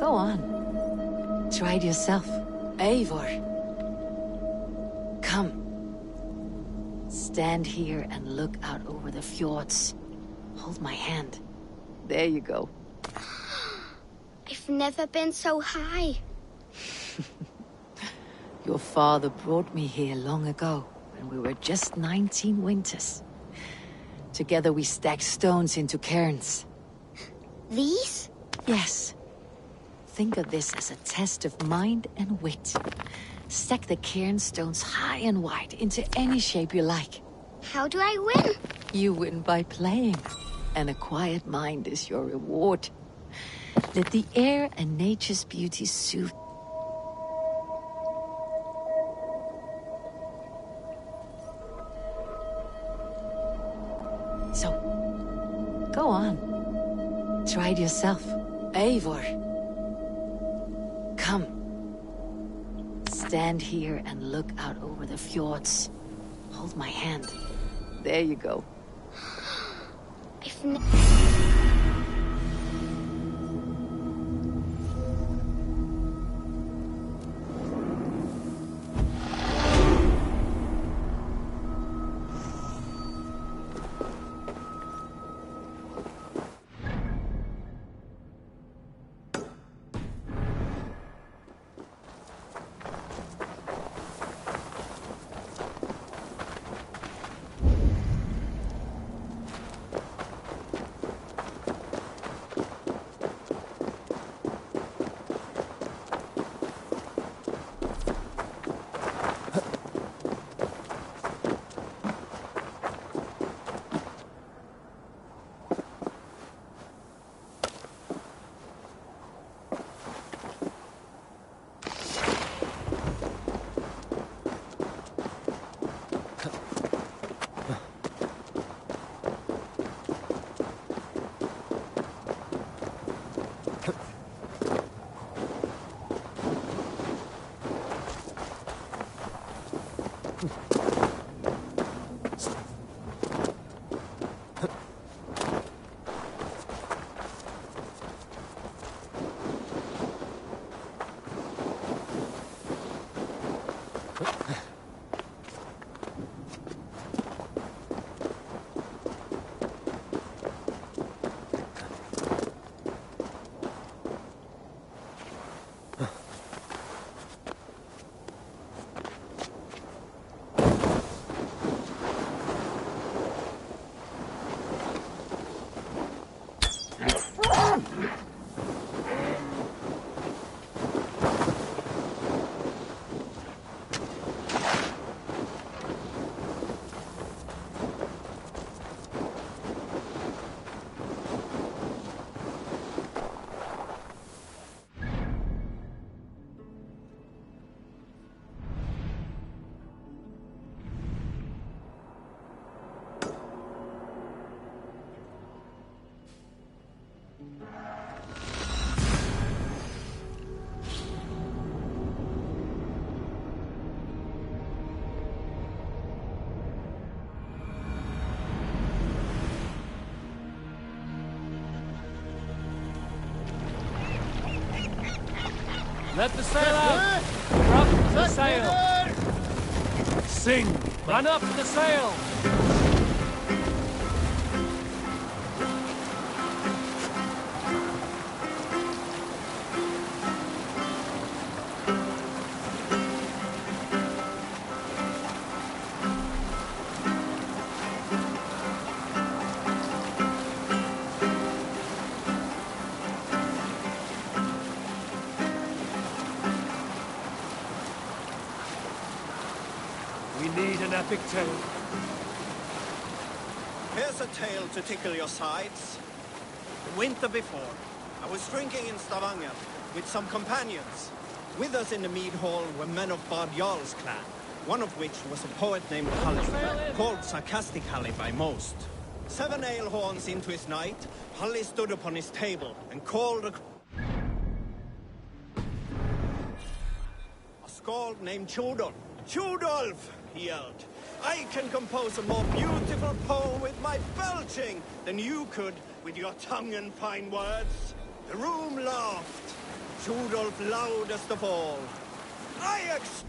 Go on. Try it yourself. Eivor. Come. Stand here and look out over the fjords. Hold my hand. There you go. I've never been so high. Your father brought me here long ago, when we were just 19 winters. Together we stacked stones into cairns. These? Yes. Think of this as a test of mind and wit. Stack the cairn stones high and wide into any shape you like. How do I win? You win by playing, and a quiet mind is your reward. Let the air and nature's beauty soothe. So, go on. Try it yourself. Eivor. Come. Stand here and look out over the fjords. Hold my hand. There you go. Let the sail out! We're up to the sail! Sing! Run up to the sail! Epic tale. Here's a tale to tickle your sides. The winter before, I was drinking in Stavanger with some companions. With us in the mead hall were men of Bard Jarl's clan, one of which was a poet named Halli, called Sarcastic Halli by most. 7 ale horns into his night, Halli stood upon his table and called a skald named Tjodolf. Tjodolf! He yelled. I can compose a more beautiful poem with my belching than you could with your tongue and fine words. The room laughed. Rudolph loudest of all. Ajax!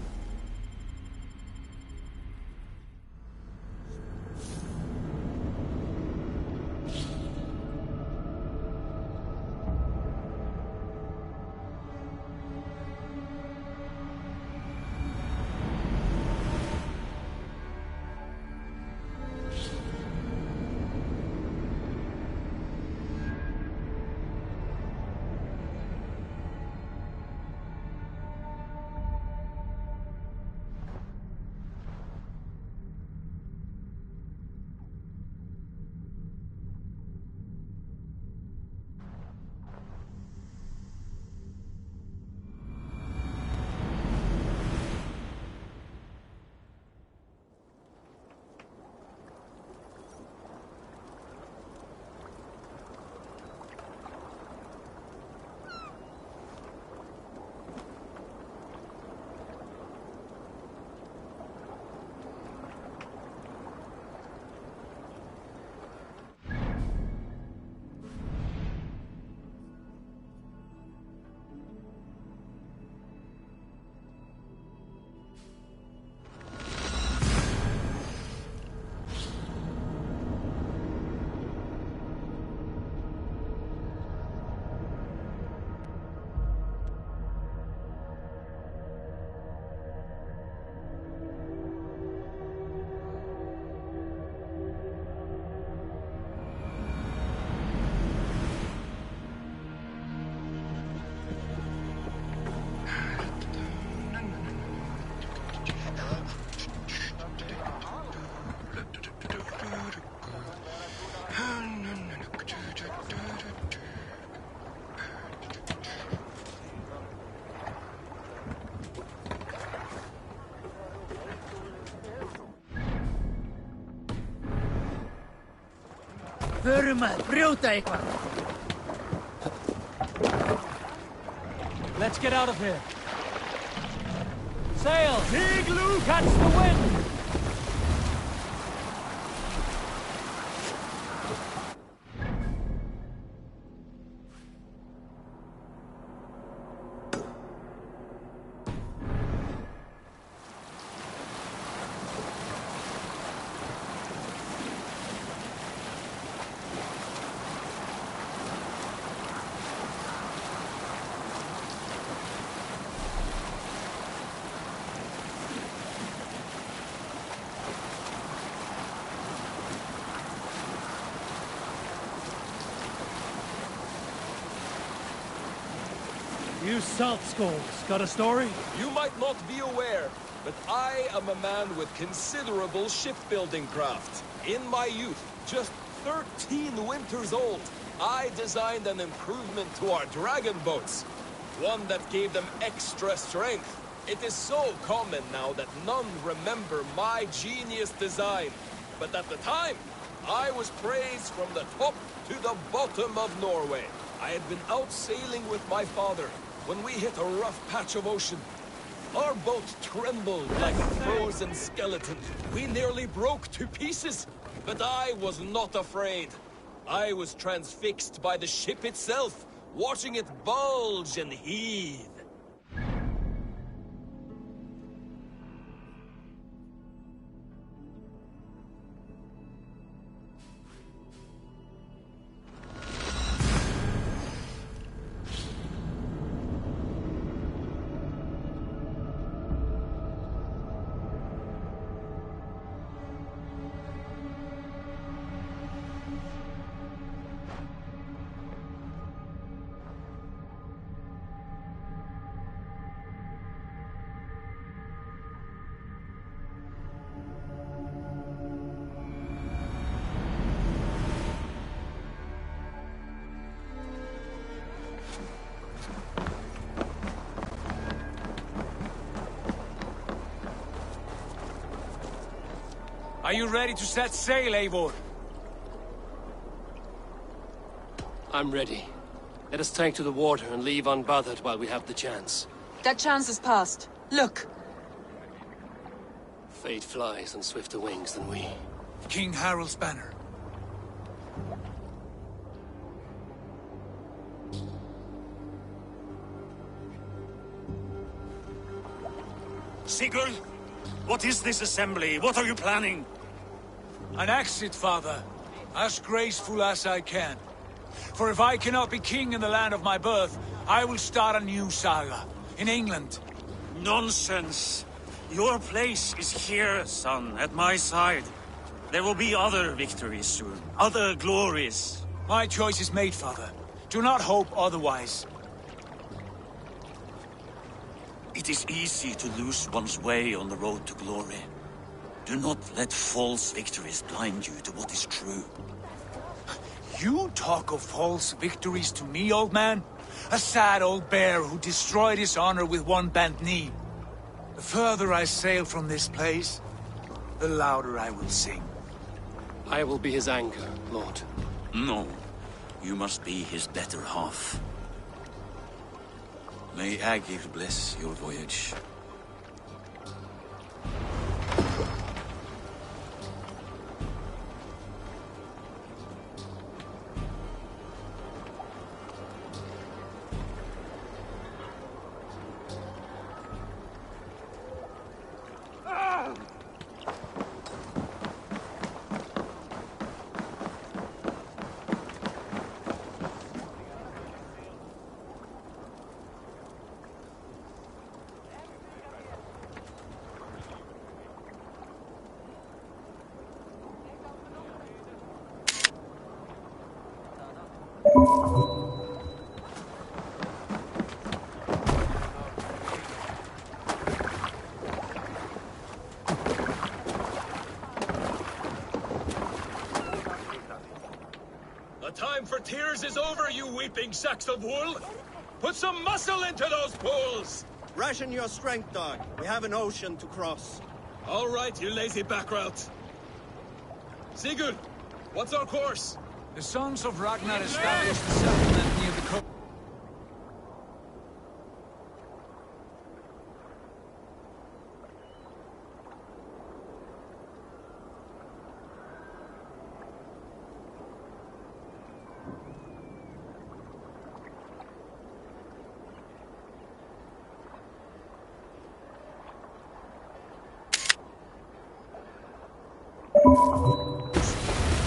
Förum að brjóta eitthvað. Let's get out of here. Sail! Igloo! Catch the wind! You salt skulls, got a story? You might not be aware, but I am a man with considerable shipbuilding craft. In my youth, just 13 winters old, I designed an improvement to our dragon boats. One that gave them extra strength. It is so common now that none remember my genius design. But at the time, I was praised from the top to the bottom of Norway. I had been out sailing with my father when we hit a rough patch of ocean. Our boat trembled like a frozen skeleton. We nearly broke to pieces, but I was not afraid. I was transfixed by the ship itself, watching it bulge and heave. Are you ready to set sail, Eivor? I'm ready. Let us tank to the water and leave unbothered while we have the chance. That chance is past. Look! Fate flies on swifter wings than we. King Harald's banner. Sigurd? What is this assembly? What are you planning? An exit, father. As graceful as I can. For if I cannot be king in the land of my birth, I will start a new saga. In England. Nonsense. Your place is here, son, at my side. There will be other victories soon. Other glories. My choice is made, father. Do not hope otherwise. It is easy to lose one's way on the road to glory. Do not let false victories blind you to what is true. You talk of false victories to me, old man? A sad old bear who destroyed his honor with one bent knee. The further I sail from this place, the louder I will sing. I will be his anchor, Lord. No. You must be his better half. May Agir bless your voyage. The time for tears is over, you weeping sacks of wool! Put some muscle into those pools! Ration your strength, dog. We have an ocean to cross. All right, you lazy backrout. Sigurd, what's our course? The sons of Ragnar established a settlement near the coast.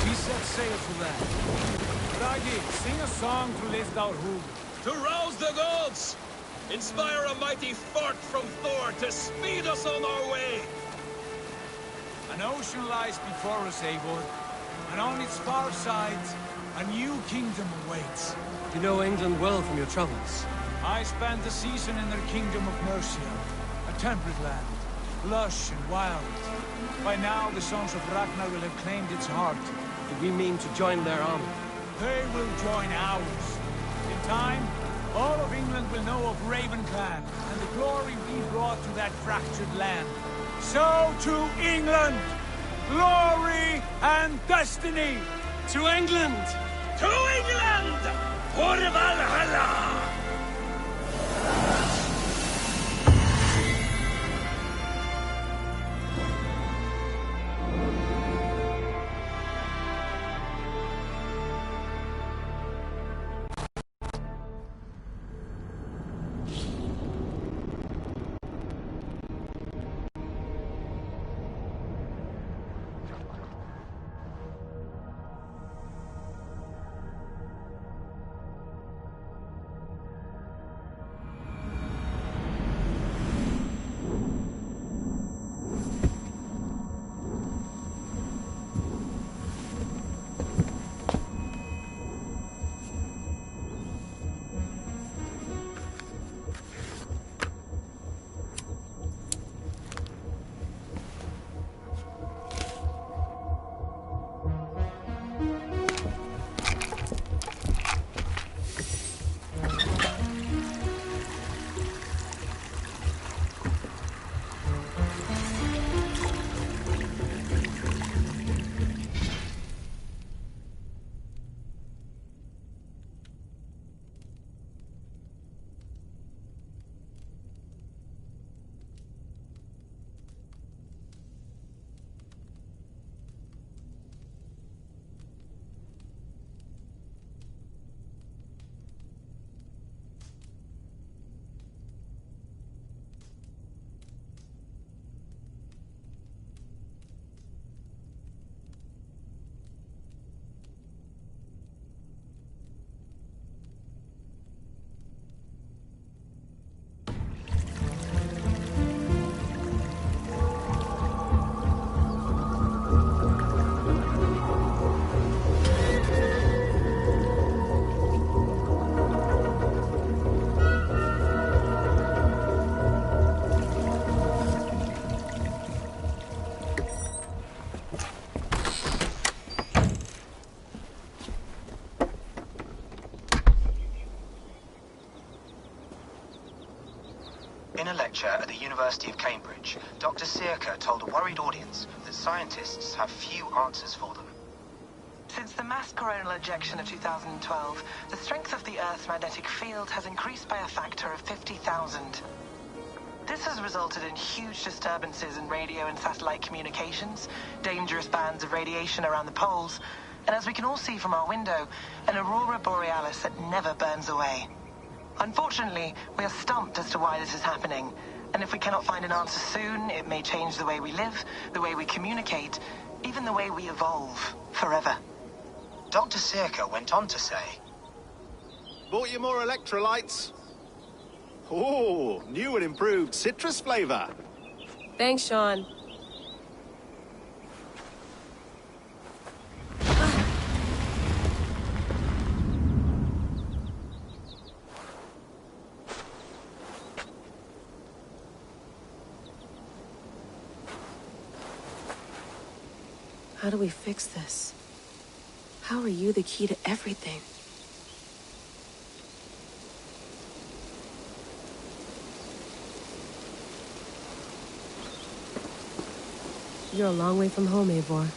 We set sail for that. Bragi, sing a song to lift our hood. To rouse the gods! Inspire a mighty fart from Thor to speed us on our way! An ocean lies before us, Eivor, and on its far sides, a new kingdom awaits. You know England well from your travels. I spent a season in their kingdom of Mercia, a temperate land, lush and wild. By now, the sons of Ragnar will have claimed its heart. Do we mean to join their army? They will join ours. In time, all of England will know of Raven Clan, and the glory we brought to that fractured land. So to England! Glory and destiny! To England! To England! For Valhalla! lecture at the University of Cambridge, Dr. Circa told a worried audience that scientists have few answers for them. Since the mass coronal ejection of 2012, the strength of the Earth's magnetic field has increased by a factor of 50,000. This has resulted in huge disturbances in radio and satellite communications, dangerous bands of radiation around the poles, and as we can all see from our window, an aurora borealis that never burns away. Unfortunately, we are stumped as to why this is happening, and if we cannot find an answer soon, it may change the way we live, the way we communicate, even the way we evolve, forever. Dr. Circa went on to say, "Bought you more electrolytes? Oh, new and improved citrus flavor." Thanks, Sean. How do we fix this? How are you the key to everything? You're a long way from home, Eivor.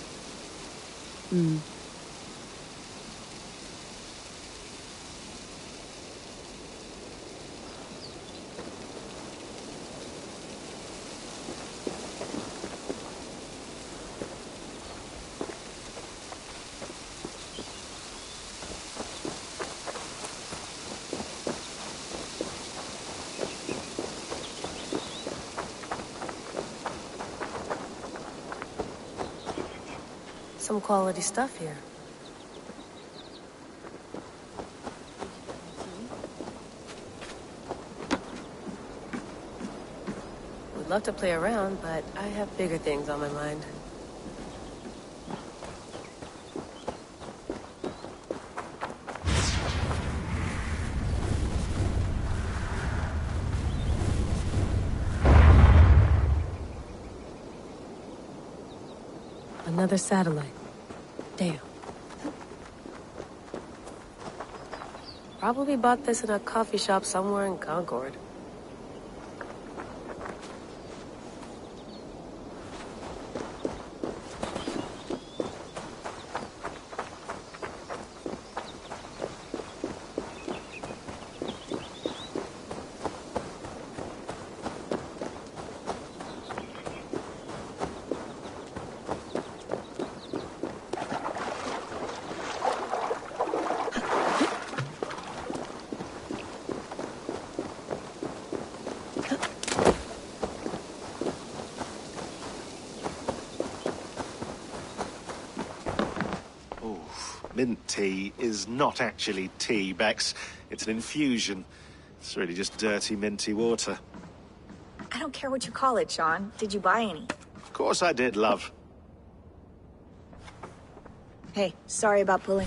Some quality stuff here. Would love to play around, but I have bigger things on my mind. Another satellite. Damn. Probably bought this in a coffee shop somewhere in Concord. Mint tea is not actually tea, Bex. It's an infusion. It's really just dirty, minty water. I don't care what you call it, Sean. Did you buy any? Of course I did, love. Hey, sorry about pulling.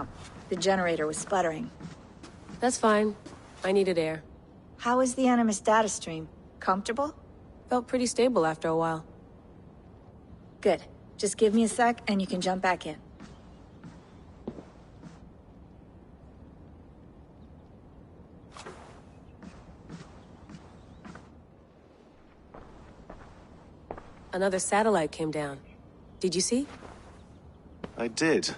jump. The generator was sputtering. That's fine. I needed air. How was the Animus data stream? Comfortable? Felt pretty stable after a while. Good. Just give me a sec and you can jump back in. Another satellite came down. Did you see? I did.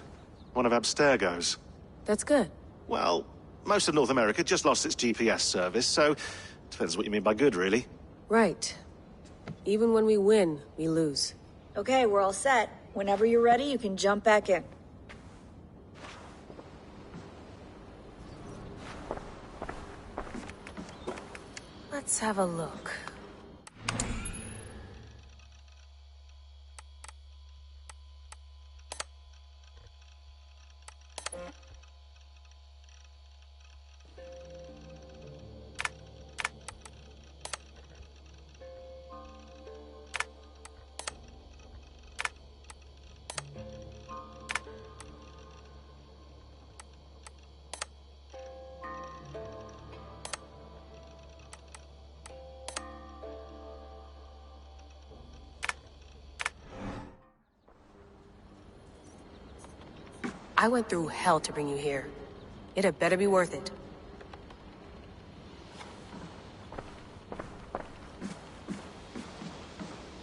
One of Abstergo's. That's good. Well, most of North America just lost its GPS service, so depends what you mean by good, really. Right. Even when we win, we lose. Okay, we're all set. Whenever you're ready, you can jump back in. Let's have a look. I went through hell to bring you here. It had better be worth it.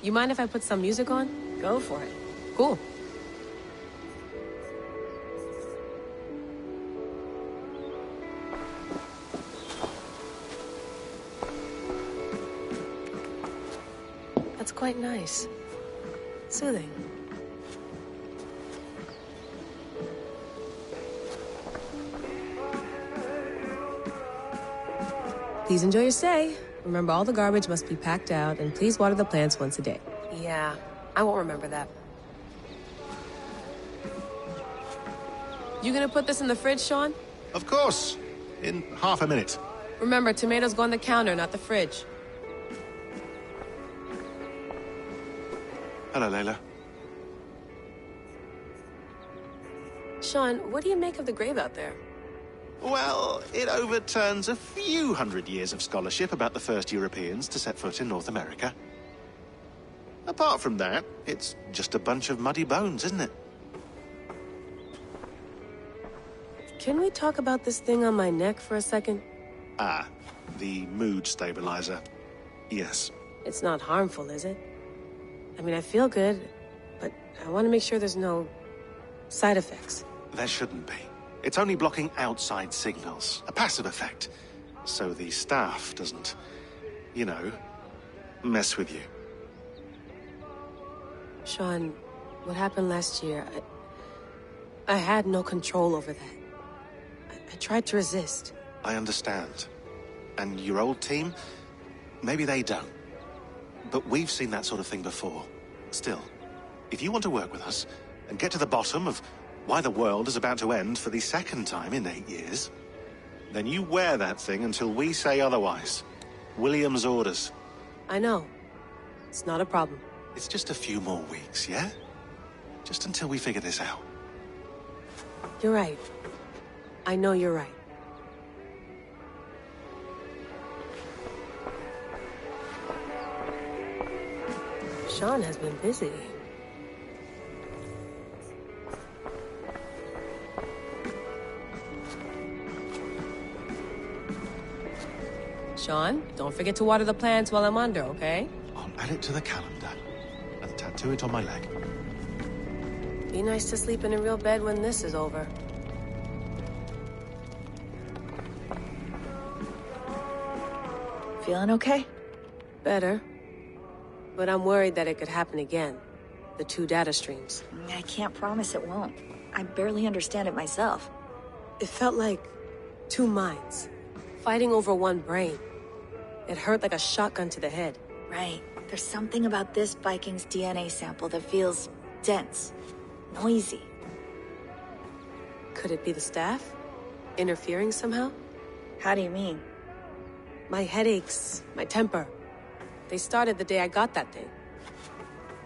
You mind if I put some music on? Go for it. Cool. That's quite nice. Soothing. Please enjoy your stay. Remember, all the garbage must be packed out, and please water the plants once a day. Yeah, I won't remember that. You gonna put this in the fridge, Sean? Of course. In half a minute. Remember, tomatoes go on the counter, not the fridge. Hello, Layla. Sean, what do you make of the grave out there? Well, it overturns a few hundred years of scholarship about the first Europeans to set foot in North America. Apart from that, it's just a bunch of muddy bones, isn't it? Can we talk about this thing on my neck for a second? Ah, the mood stabilizer. Yes. It's not harmful, is it? I mean, I feel good, but I want to make sure there's no side effects. There shouldn't be. It's only blocking outside signals, a passive effect, so the staff doesn't, you know, mess with you. Sean, what happened last year, I had no control over that. I tried to resist. I understand. And your old team, maybe they don't. But we've seen that sort of thing before. Still, if you want to work with us and get to the bottom of why the world is about to end for the second time in 8 years, then you wear that thing until we say otherwise. William's orders. I know. It's not a problem. It's just a few more weeks, yeah? Just until we figure this out. You're right. I know you're right. Sean has been busy. Sean, don't forget to water the plants while I'm under, okay? I'll add it to the calendar and tattoo it on my leg. Be nice to sleep in a real bed when this is over. Feeling okay? Better. But I'm worried that it could happen again. The 2 data streams. I can't promise it won't. I barely understand it myself. It felt like 2 minds, fighting over one brain. It hurt like a shotgun to the head. Right. There's something about this Viking's DNA sample that feels dense, noisy. Could it be the staff? Interfering somehow? How do you mean? My headaches, my temper. They started the day I got that thing.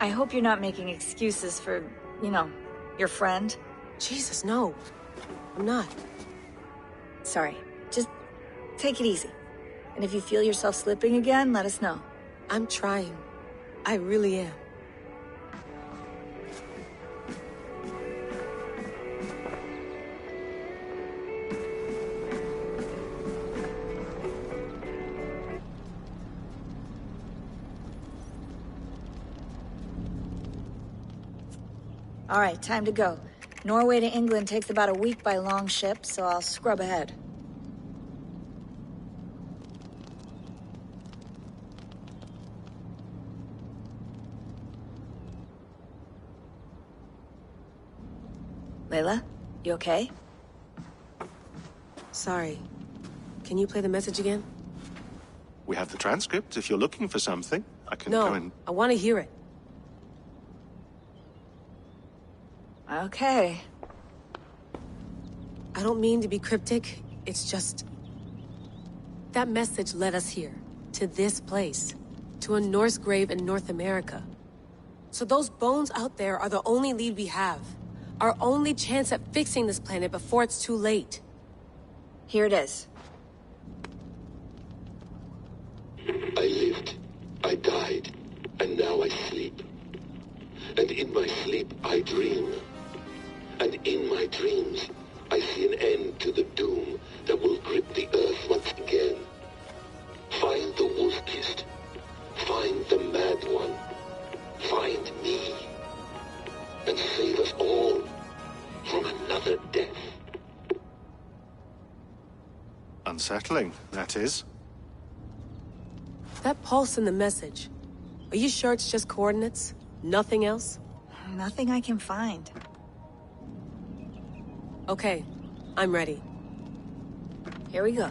I hope you're not making excuses for, you know, your friend. Jesus, no. I'm not. Sorry. Just take it easy. And if you feel yourself slipping again, let us know. I'm trying. I really am. All right, time to go. Norway to England takes about a week by long ship, so I'll scrub ahead. Layla, you okay? Sorry. Can you play the message again? We have the transcript. If you're looking for something, I can No, go and... I want to hear it. Okay. I don't mean to be cryptic. It's just... that message led us here. To this place. To a Norse grave in North America. So those bones out there are the only lead we have. Our only chance at fixing this planet before it's too late. Here it is. I lived, I died, and now I sleep. And in my sleep I dream. And in my dreams, I see an end to the doom that will grip the earth once again. Find the wolf-kissed. Find the mad one. Find me. And save us all from another death. Unsettling, that is. That pulse in the message. Are you sure it's just coordinates? Nothing else? Nothing I can find. Okay, I'm ready. Here we go.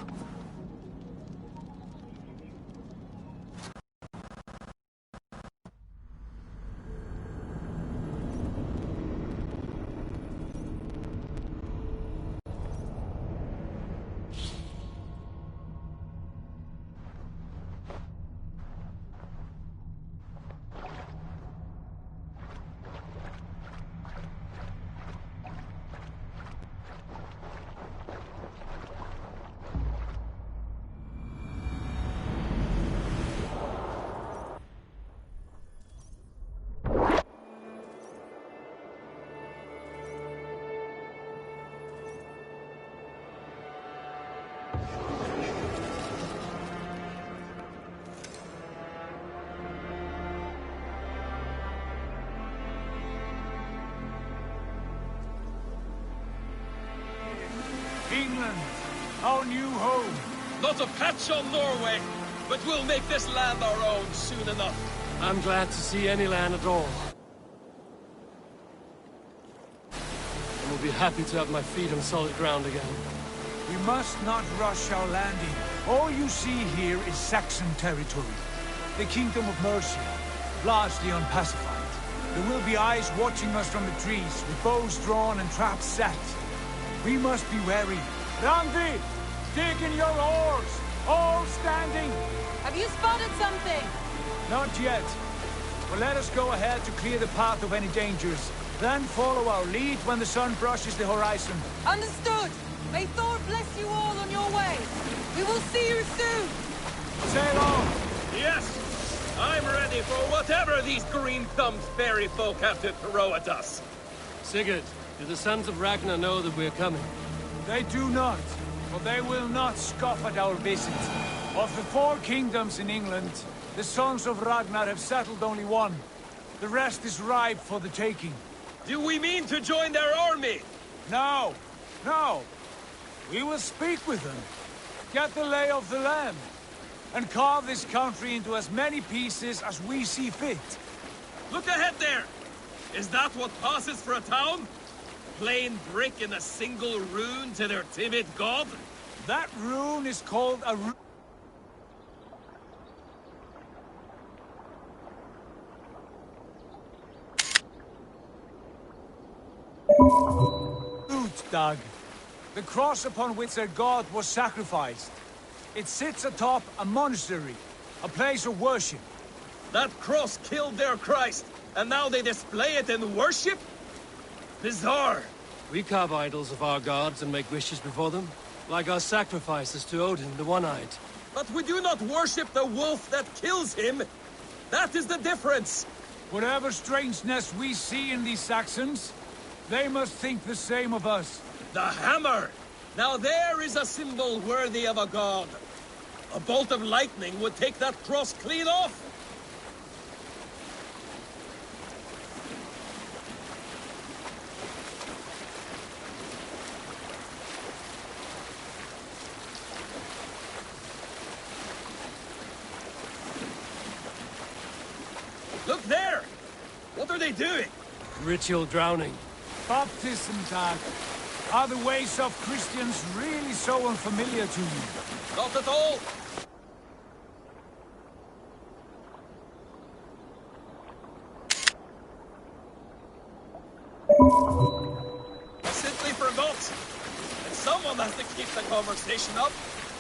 England, our new home. Not a patch on Norway, but we'll make this land our own soon enough. I'm glad to see any land at all. And will be happy to have my feet on solid ground again. We must not rush our landing. All you see here is Saxon territory. The Kingdom of Mercia, largely unpacified. There will be eyes watching us from the trees, with bows drawn and traps set. We must be wary. Randi! Dig in your oars! All standing! Have you spotted something? Not yet. But let us go ahead to clear the path of any dangers. Then follow our lead when the sun brushes the horizon. Understood! May Thor bless you all on your way! We will see you soon! Sail on! Yes! I'm ready for whatever these green-thumbed fairy folk have to throw at us. Sigurd, do the sons of Ragnar know that we're coming? They do not, but they will not scoff at our visit. Of the 4 kingdoms in England, the sons of Ragnar have settled only one. The rest is ripe for the taking. Do we mean to join their army? No, no. We will speak with them, get the lay of the land, and carve this country into as many pieces as we see fit. Look ahead there! Is that what passes for a town? Plain brick in a single rune to their timid god? That rune is called a rune dug. The cross upon which their god was sacrificed. It sits atop a monastery, a place of worship. That cross killed their Christ, and now they display it in worship? Bizarre. We carve idols of our gods and make wishes before them, like our sacrifices to Odin, the One-Eyed. But we do not worship the wolf that kills him! That is the difference! Whatever strangeness we see in these Saxons, they must think the same of us. The hammer! Now there is a symbol worthy of a god. A bolt of lightning would take that cross clean off! Look there! What are they doing? Ritual drowning. Baptism, Dad. Are the ways of Christians really so unfamiliar to you? Not at all! I simply forgot! And someone has to keep the conversation up.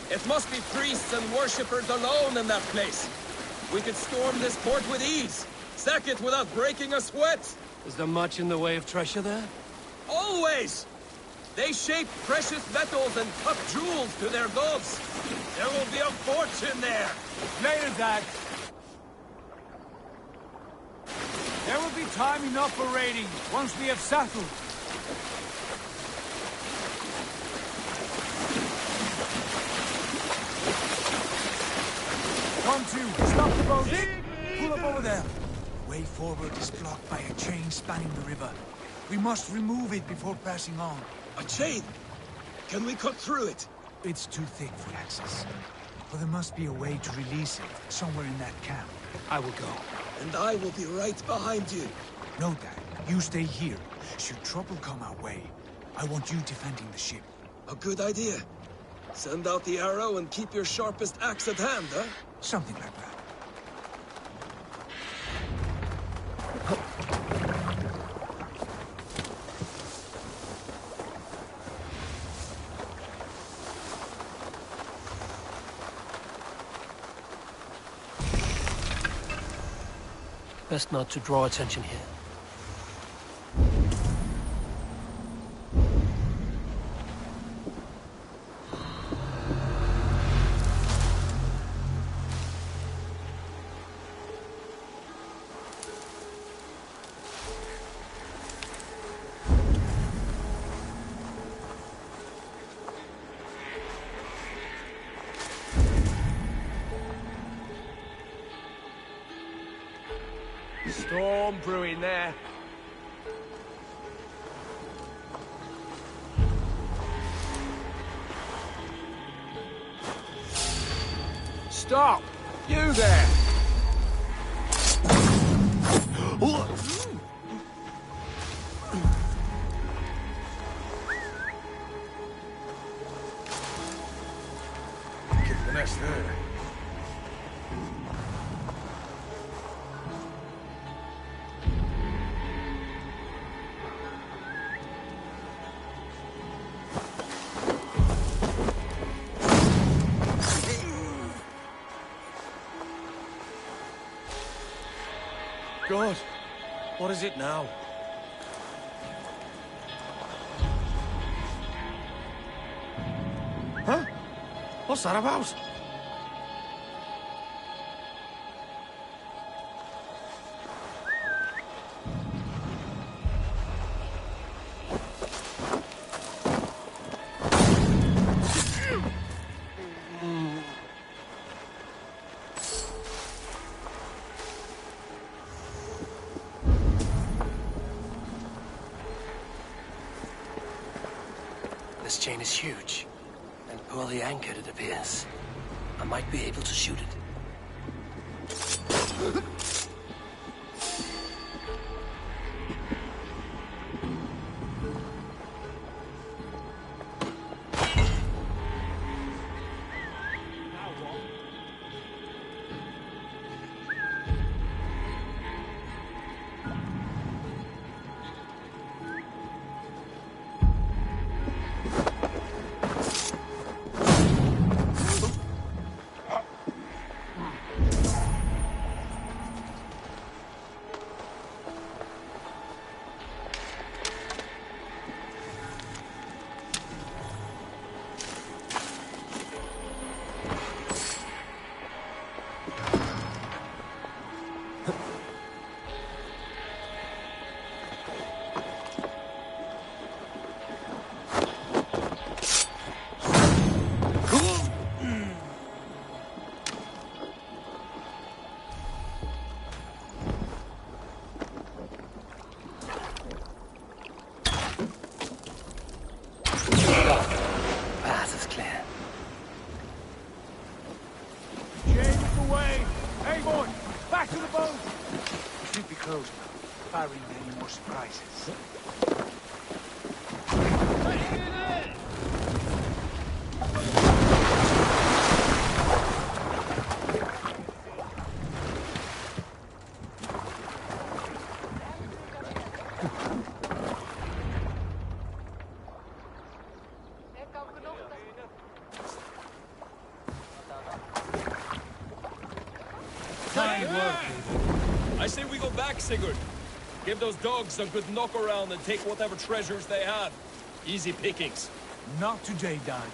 It must be priests and worshippers alone in that place. We could storm this port with ease. Sack it without breaking a sweat. Is there much in the way of treasure there? Always! They shape precious metals and cut jewels to their gods. There will be a fortune there. Later, Dad. There will be time enough for raiding, once we have settled. Come to, stop the boat. Pull up over there. The way forward is blocked by a chain spanning the river. We must remove it before passing on. A chain? Can we cut through it? It's too thick for access. But there must be a way to release it, somewhere in that camp. I will go. And I will be right behind you. No, Dad. You stay here. Should trouble come our way, I want you defending the ship. A good idea. Send out the arrow and keep your sharpest axe at hand, huh? Something like that. Best not to draw attention here. Storm brewing there. Stop! You there! Get the nest there. God, what is it now? Huh? What's that about? This chain is huge, and poorly anchored, it appears. I might be able to shoot it. barring any more surprises. Fine work, David. I say we go back, Sigurd. Give those dogs a good knock around and take whatever treasures they have. Easy pickings. Not today, Dad.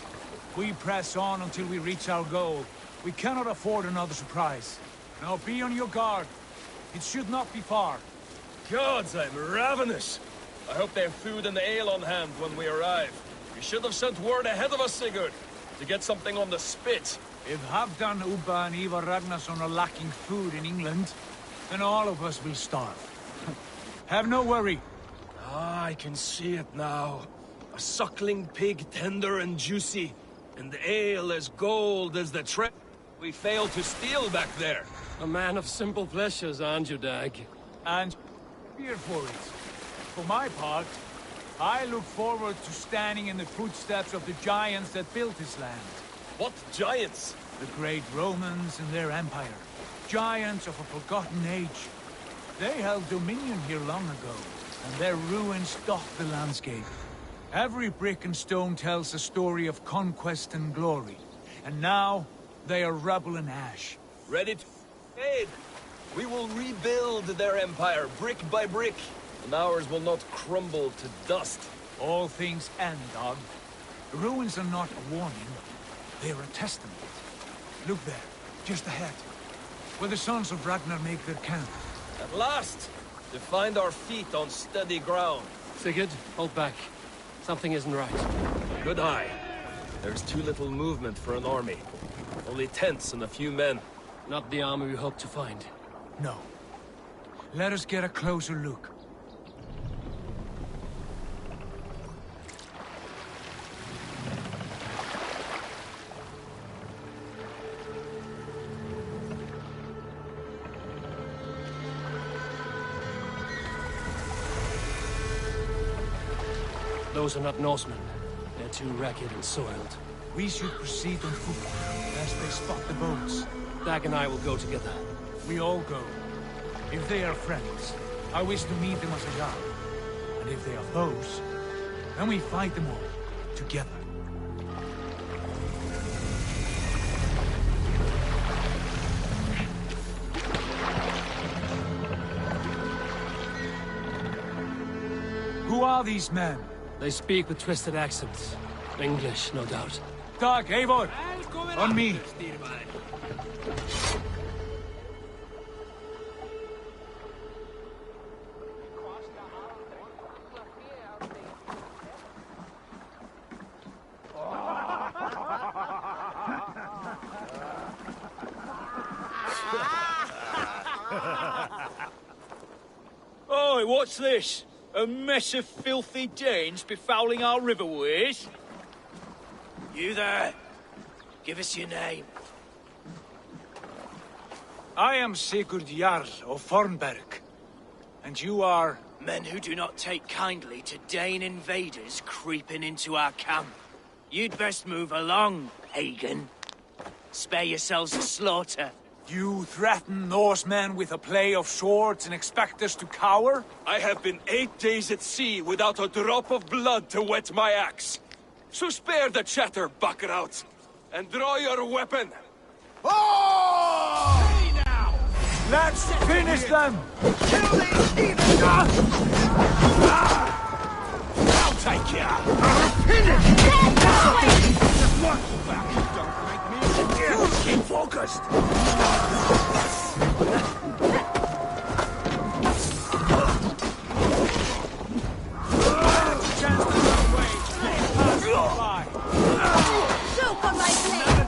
We press on until we reach our goal. We cannot afford another surprise. Now be on your guard. It should not be far. Gods, I'm ravenous. I hope they have food and ale on hand when we arrive. You should have sent word ahead of us, Sigurd, to get something on the spit. If Halfdan, Ubba and Ivar Ragnarsson are lacking food in England, then all of us will starve. Have no worry. Ah, I can see it now. A suckling pig, tender and juicy, and ale as gold as the treasure we failed to steal back there. A man of simple pleasures, aren't you, Dag? And fear for it. For my part, I look forward to standing in the footsteps of the giants that built this land. What giants? The great Romans and their empire. Giants of a forgotten age. They held dominion here long ago, and their ruins dot the landscape. Every brick and stone tells a story of conquest and glory. And now, they are rubble and ash. Ready to aid. We will rebuild their empire, brick by brick, and ours will not crumble to dust. All things end, dog. The ruins are not a warning. They are a testament. Look there, just ahead, where the sons of Ragnar make their camp. At last, to find our feet on steady ground. Sigurd, hold back. Something isn't right. Good eye. There's too little movement for an army. Only tents and a few men. Not the army we hoped to find. No. Let us get a closer look. Those are not Norsemen. They're too ragged and soiled. We should proceed on foot, lest they spot the boats. Dag and I will go together. We all go. If they are friends, I wish to meet them as a guard. And if they are foes, then we fight them all, together. Who are these men? They speak with twisted accents. English, no doubt. Dag, Eivor! On me! Oi, what's this? A mess of filthy Danes befouling our riverways? You there? Give us your name. I am Sigurd Jarl of Fornberg. And you are? Men who do not take kindly to Dane invaders creeping into our camp. You'd best move along, pagan. Spare yourselves the slaughter. You threaten Norsemen with a play of swords and expect us to cower? I have been 8 days at sea without a drop of blood to wet my axe. So spare the chatter, Buckerout, and draw your weapon. Oh! Hey now! Let's finish them! Kill these heathens! I'll take you! Finish! Keep focused! Soak on my blade!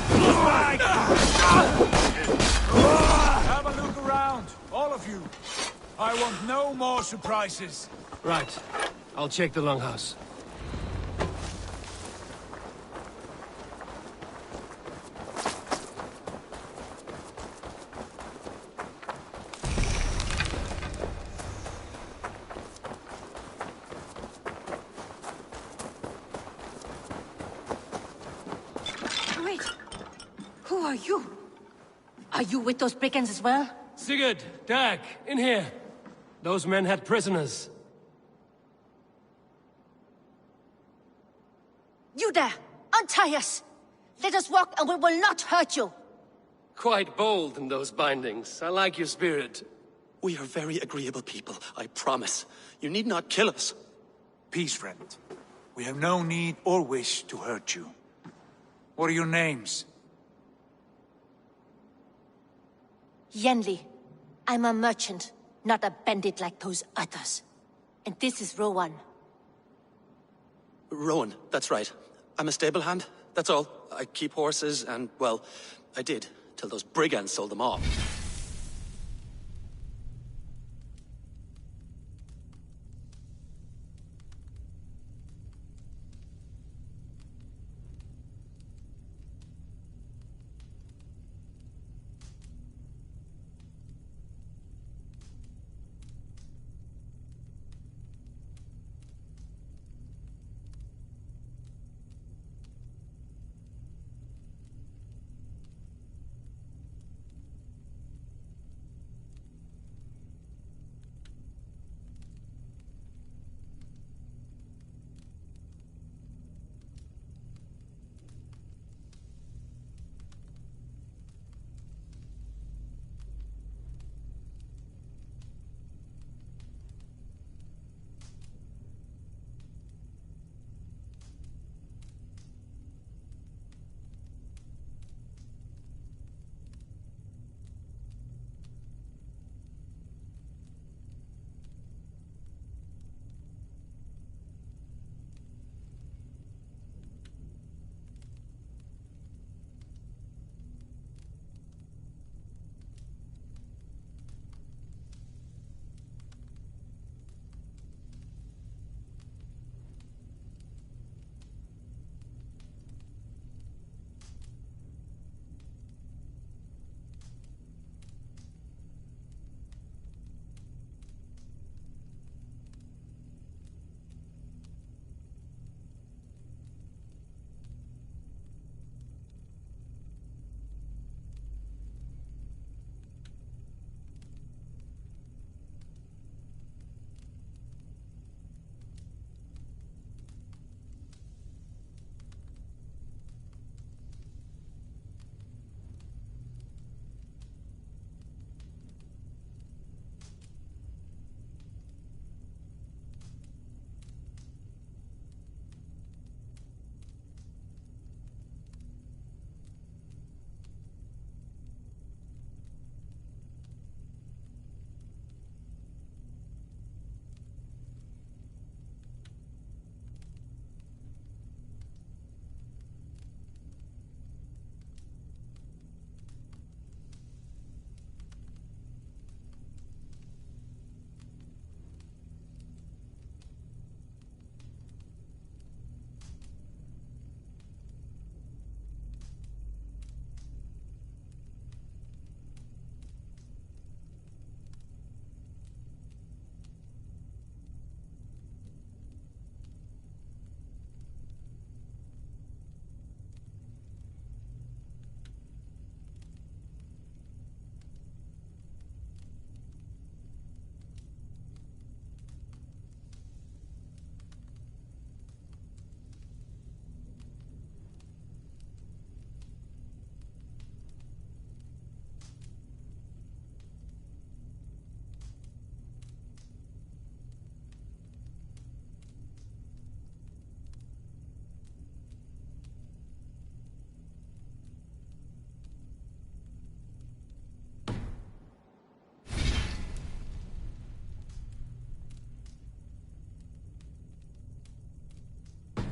bloodbag! Have a look around, all of you. I want no more surprises. Right. I'll check the longhouse. Wait. Who are you? Are you with those brigands as well? Sigurd, Dag, in here. Those men had prisoners. You there! Untie us! Let us walk and we will not hurt you! Quite bold in those bindings. I like your spirit. We are very agreeable people, I promise. You need not kill us. Peace, friend. We have no need or wish to hurt you. What are your names? Yenli. I'm a merchant, not a bandit like those others. And this is Rowan. Rowan, that's right. I'm a stable hand, that's all. I keep horses and, well, I did, till those brigands sold them off.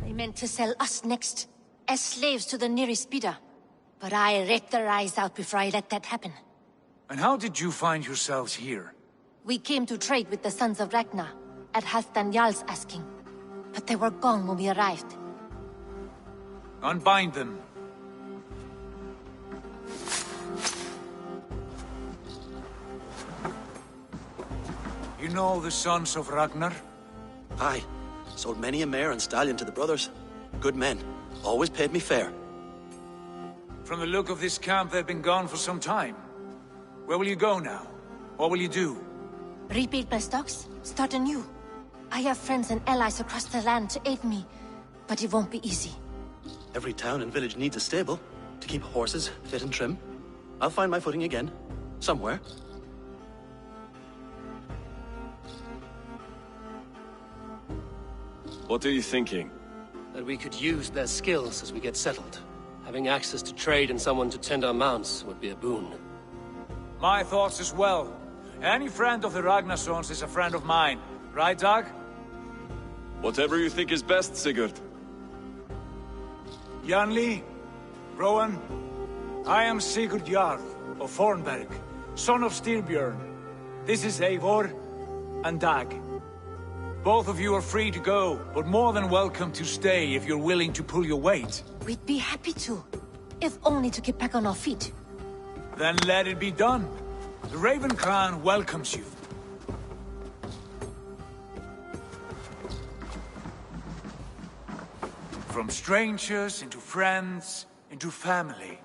They meant to sell us next, as slaves to the nearest bidder. But I ripped their eyes out before I let that happen. And how did you find yourselves here? We came to trade with the Sons of Ragnar, at Halfdan Jarl's asking. But they were gone when we arrived. Unbind them. You know the Sons of Ragnar? Aye. Sold many a mare and stallion to the brothers. Good men. Always paid me fair. From the look of this camp, they've been gone for some time. Where will you go now? What will you do? Rebuild my stocks, start anew. I have friends and allies across the land to aid me, but it won't be easy. Every town and village needs a stable to keep horses fit and trim. I'll find my footing again. Somewhere. What are you thinking? That we could use their skills as we get settled. Having access to trade and someone to tend our mounts would be a boon. My thoughts as well. Any friend of the Ragnarsons is a friend of mine. Right, Dag? Whatever you think is best, Sigurd. Janli, Rowan, I am Sigurd Jarl of Fornberg, son of Styrbjörn. This is Eivor and Dag. Both of you are free to go, but more than welcome to stay if you're willing to pull your weight. We'd be happy to, if only to get back on our feet. Then let it be done. The Raven Clan welcomes you. From strangers into friends, into family.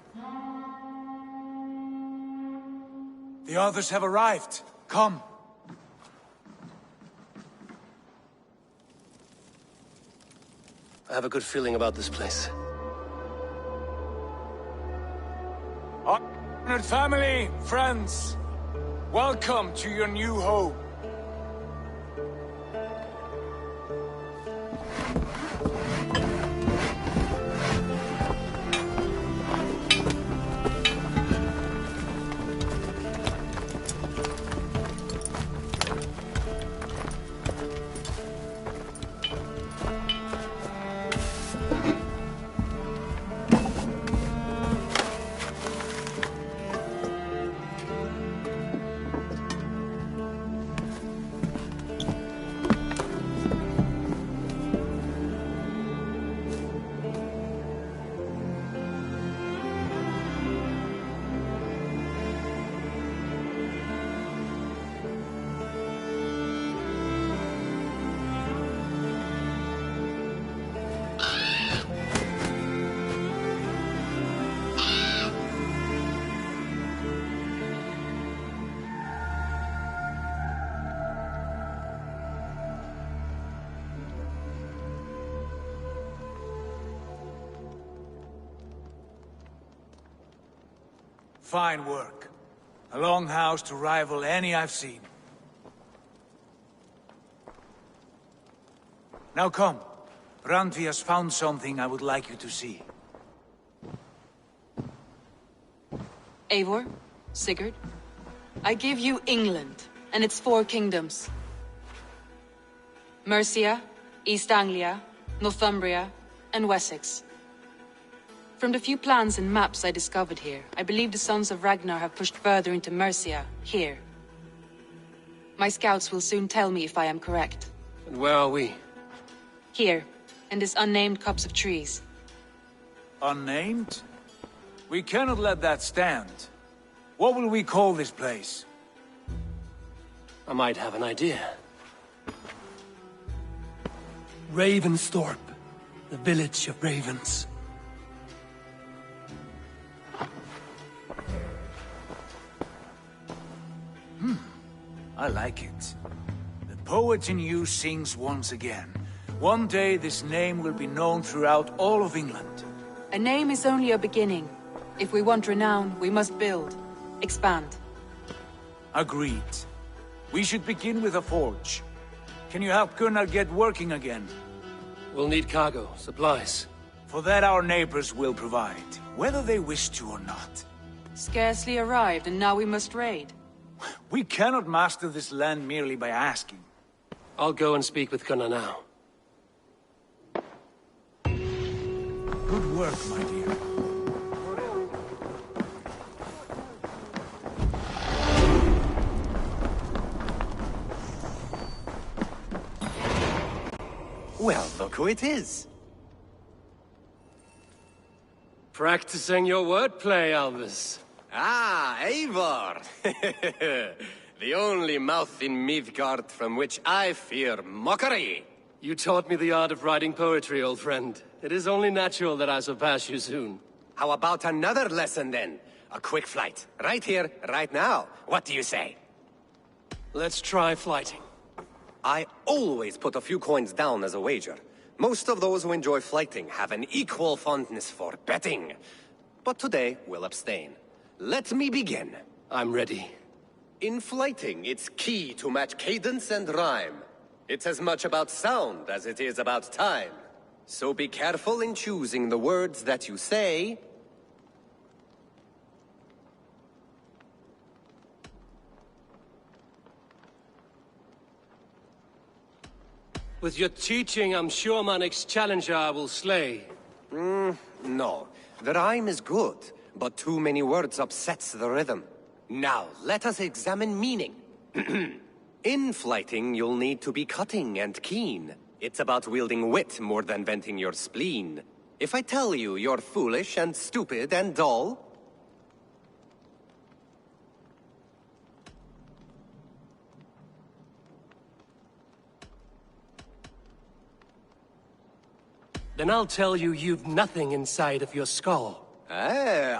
The others have arrived. Come. I have a good feeling about this place. Honored family, friends, welcome to your new home. Fine work. A longhouse to rival any I've seen. Now come. Randvi has found something I would like you to see. Eivor, Sigurd, I give you England and its 4 kingdoms. Mercia, East Anglia, Northumbria, and Wessex. From the few plans and maps I discovered here, I believe the Sons of Ragnar have pushed further into Mercia, here. My scouts will soon tell me if I am correct. And where are we? Here, in this unnamed copse of trees. Unnamed? We cannot let that stand. What will we call this place? I might have an idea. Ravensthorpe, the village of ravens. I like it. The poet in you sings once again. One day this name will be known throughout all of England. A name is only a beginning. If we want renown, we must build. Expand. Agreed. We should begin with a forge. Can you help Gunnar get working again? We'll need cargo, supplies. For that our neighbors will provide, whether they wish to or not. Scarcely arrived, and now we must raid. We cannot master this land merely by asking. I'll go and speak with Gunnar now. Good work, my dear. who it is. Practicing your wordplay, Albus. Ah, Eivor! The only mouth in Midgard from which I fear mockery. You taught me the art of writing poetry, old friend. It is only natural that I surpass you soon. How about another lesson, then? A quick flight. Right here, right now. What do you say? Let's try flighting. I always put a few coins down as a wager. Most of those who enjoy flighting have an equal fondness for betting. But today, we'll abstain. Let me begin. I'm ready. In flighting, it's key to match cadence and rhyme. It's as much about sound as it is about time. So be careful in choosing the words that you say. With your teaching, I'm sure my next challenger I will slay. No. The rhyme is good, but too many words upsets the rhythm. Now, let us examine meaning. In flighting, you'll need to be cutting and keen. It's about wielding wit more than venting your spleen. If I tell you you're foolish and stupid and dull, then I'll tell you you've nothing inside of your skull.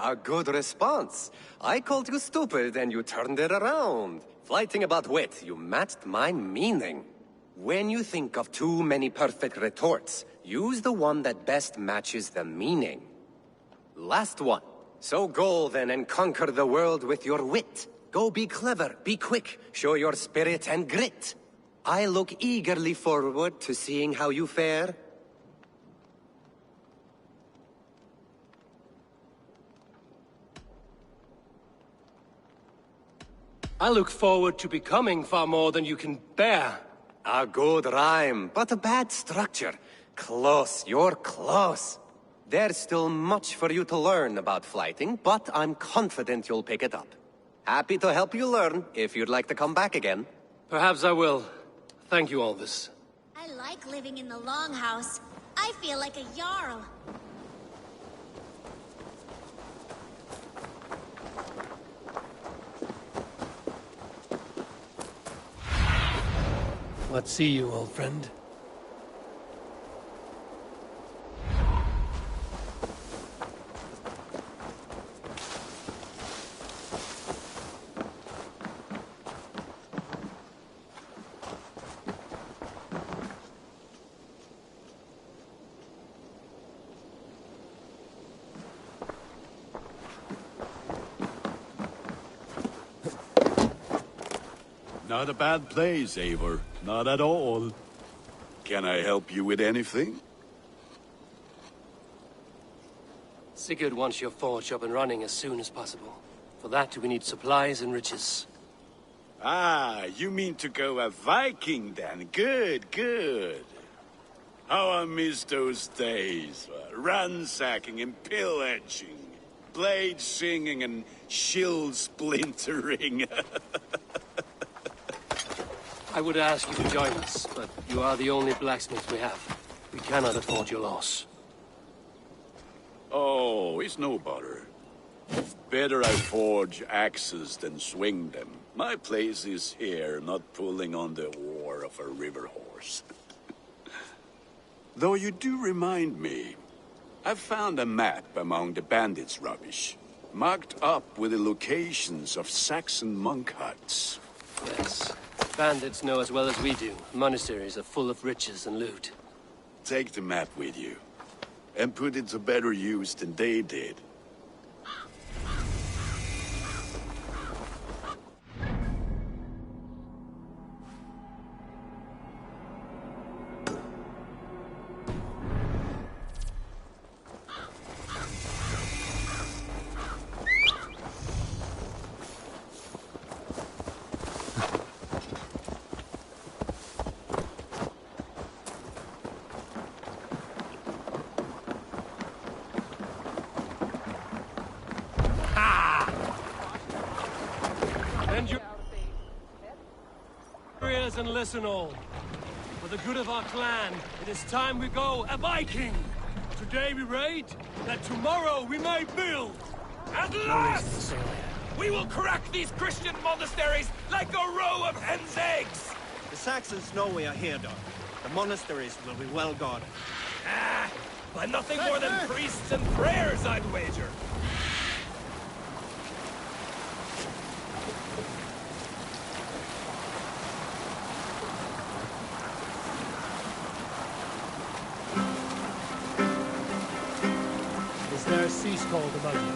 a good response. I called you stupid and you turned it around. Flighting about wit, you matched my meaning. When you think of too many perfect retorts, use the one that best matches the meaning. Last one. So go then and conquer the world with your wit. Go be clever, be quick, show your spirit and grit. I look eagerly forward to seeing how you fare. I look forward to becoming far more than you can bear. A good rhyme, but a bad structure. Close, you're close. There's still much for you to learn about flighting, but I'm confident you'll pick it up. Happy to help you learn, if you'd like to come back again. Perhaps I will. Thank you, Alvis. I like living in the Longhouse. I feel like a Jarl. Let's see you, old friend. Not a bad place, Eivor. Not at all. Can I help you with anything? Sigurd wants your forge up and running as soon as possible. For that, we need supplies and riches. Ah, you mean to go a Viking then? Good, good. How I miss those days. Ransacking and pillaging. Blade singing and shield splintering. I would ask you to join us, but you are the only blacksmith we have. We cannot afford your loss. Oh, it's no bother. Better I forge axes than swing them. My place is here, not pulling on the war of a river horse. Though you do remind me, I found a map among the bandits' rubbish, marked up with the locations of Saxon monk huts. Yes. Bandits know as well as we do. Monasteries are full of riches and loot. Take the map with you, and put it to better use than they did. And listen all. For the good of our clan, it is time we go a Viking! Today we raid, that tomorrow we may build! At last! We will crack these Christian monasteries like a row of hen's eggs! The Saxons know we are here, Doc. The monasteries will be well guarded. Ah, by nothing more than priests and prayers, I'd wager. Is there a sea called among you?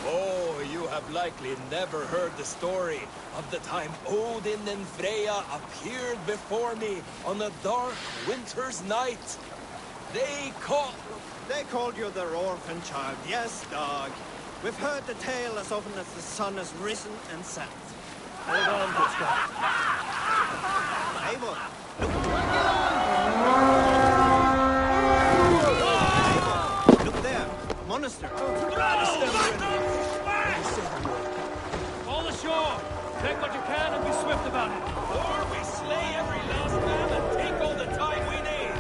Oh, you have likely never heard the story of the time Odin and Freya appeared before me on a dark winter's night. They called you their orphan child, yes, dog. We've heard the tale as often as the sun has risen and set. Hold on, good Scott. Eivor, look there, monastery. All ashore! Take what you can and be swift about it. Or we slay every last man and take all the time we need.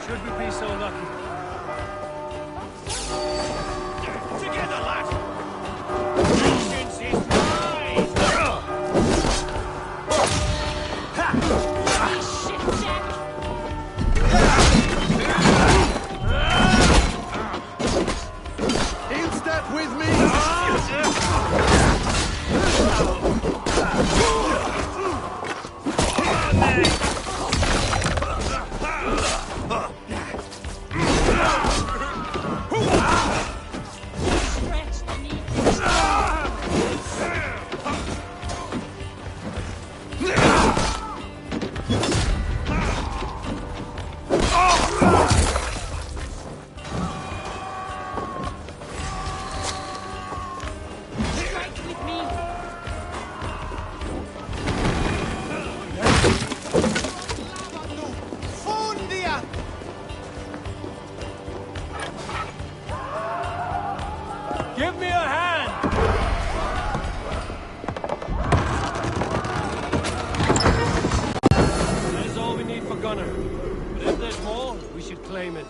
Should we be so lucky? Together, lads! Vengeance is mine! Shit, Jack! In step with me! Give me a hand! That is all we need for Gunner. But if there's more, we should claim it.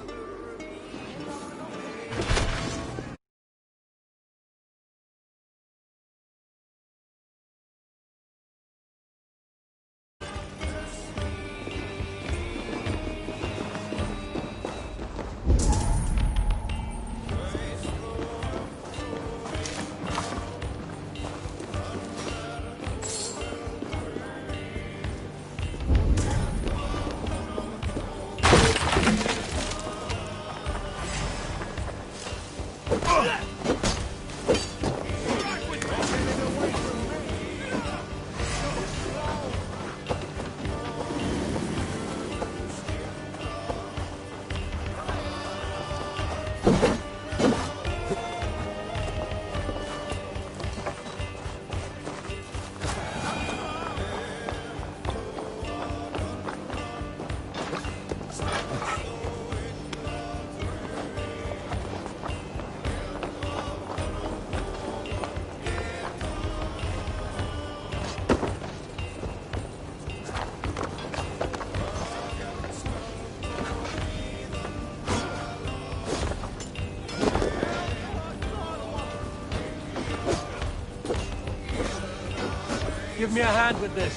Give me a hand with this.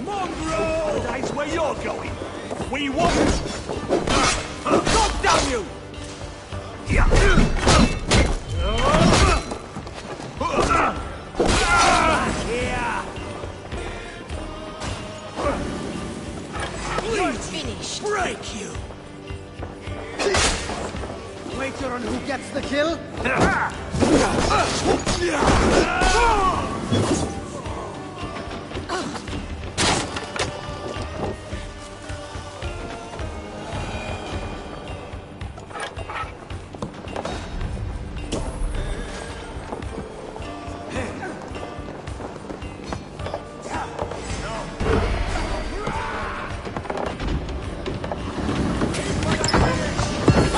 Mongrel! That's where you're going. We won't. God damn you! You're finished. Break you! Wager on who gets the kill?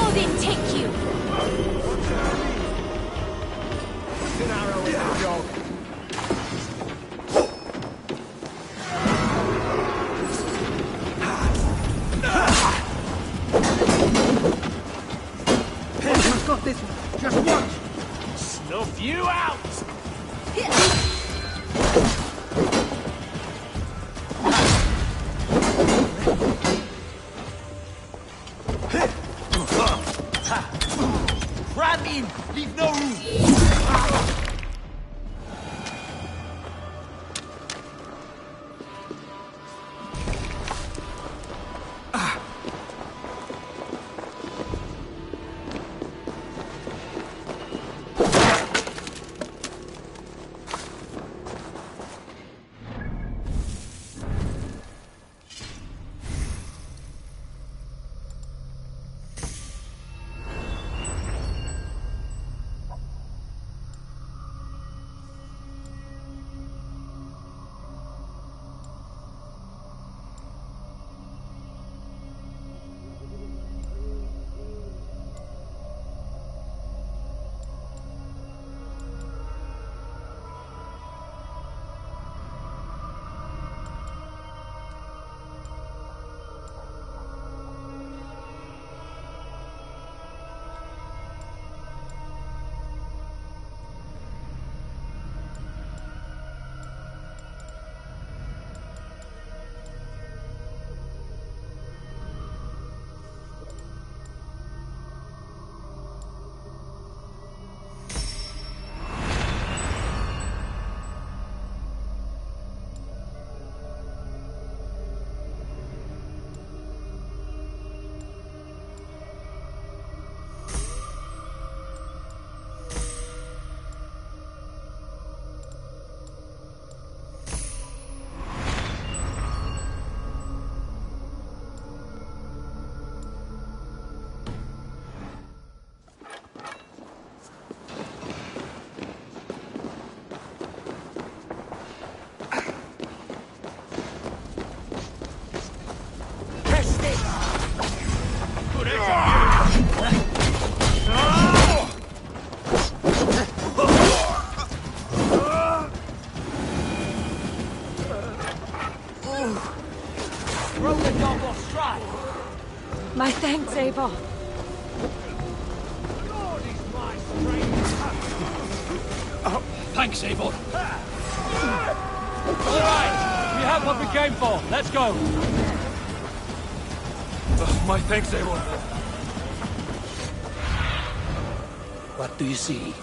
Odin, take you! An arrow in the dog. got this one. Just watch. Snuff you out! Ram in! Leave no room! Throw the dog off stride! My thanks, Abel. Thanks, Avon. All right, we have what we came for. Let's go. My thanks, Avon. What do you see?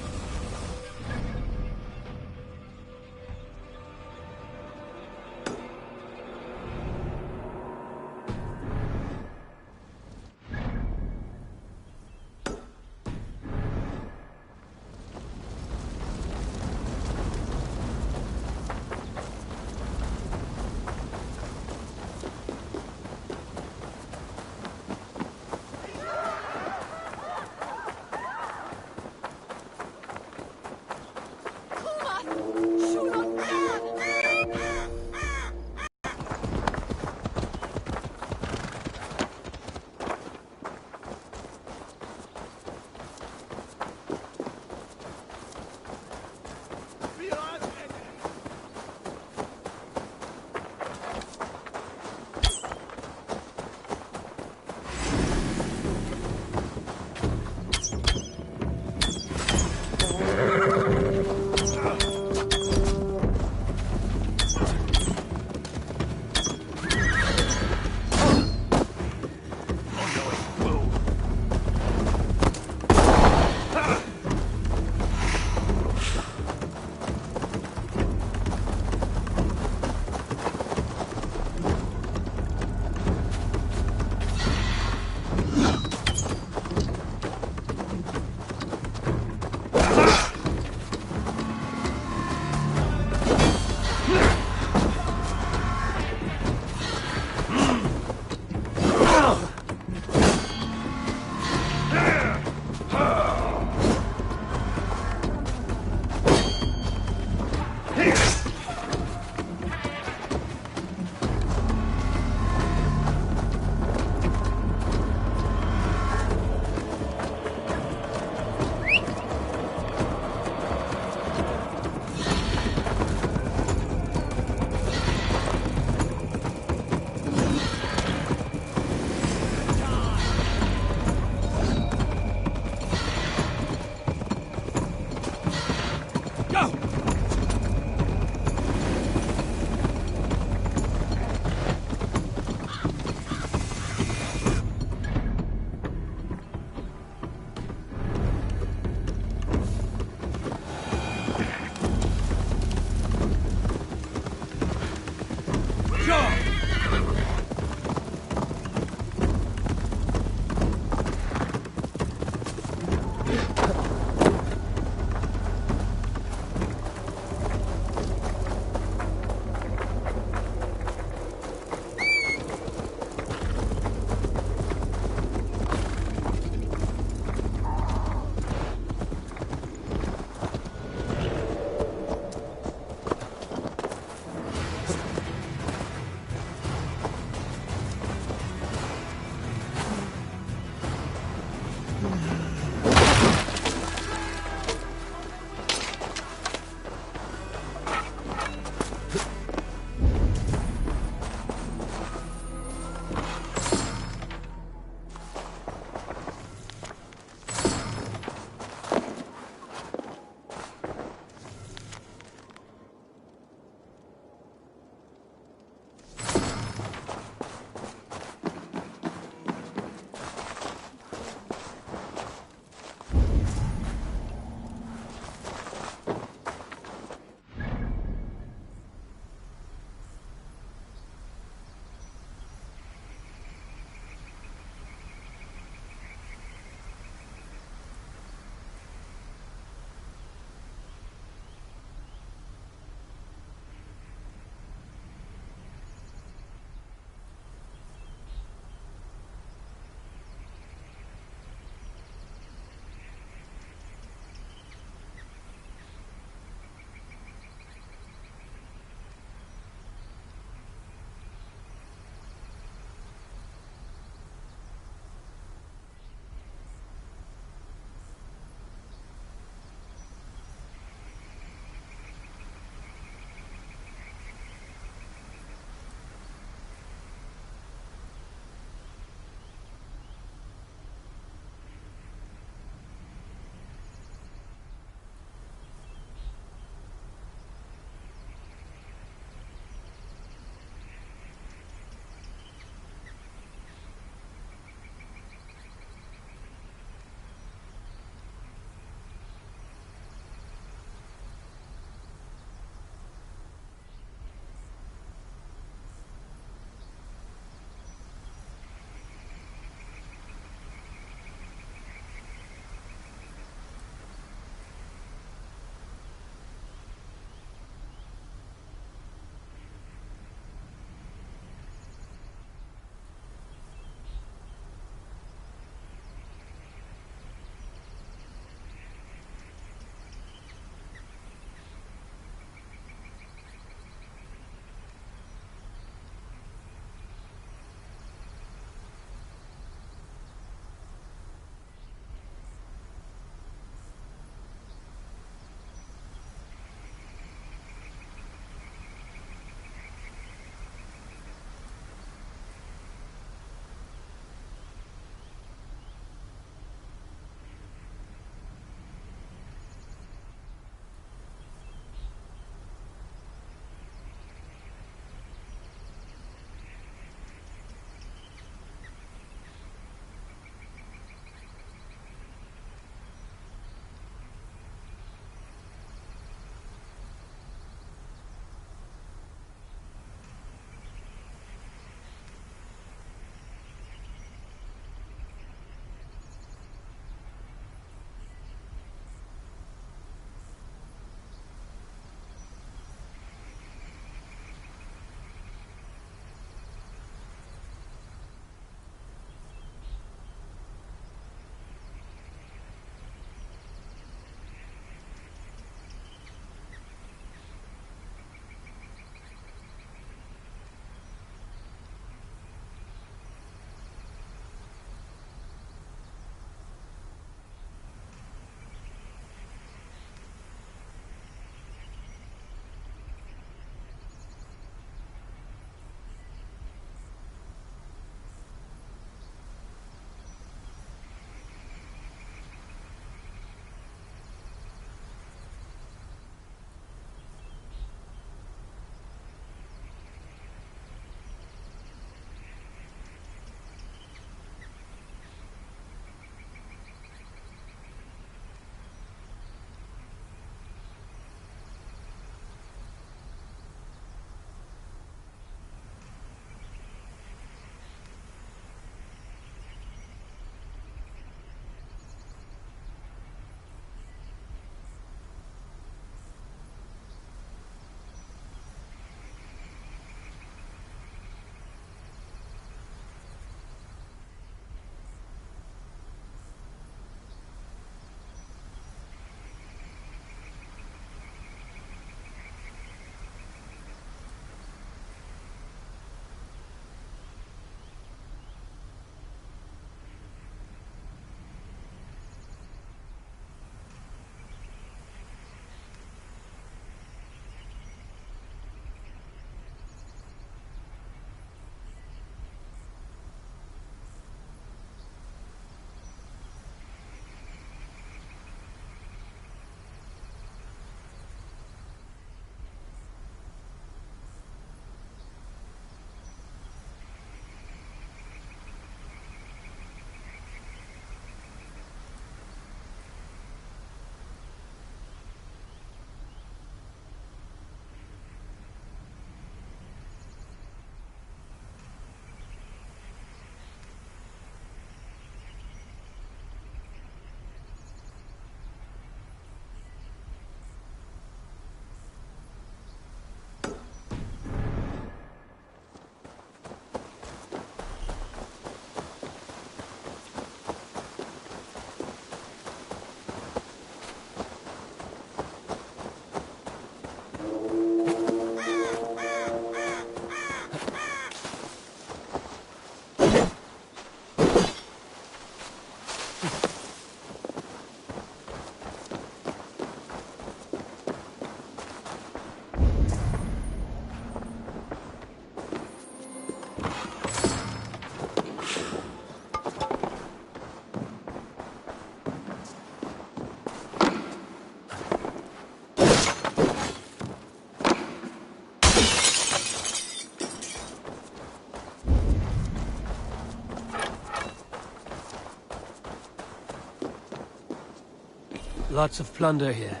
Lots of plunder here.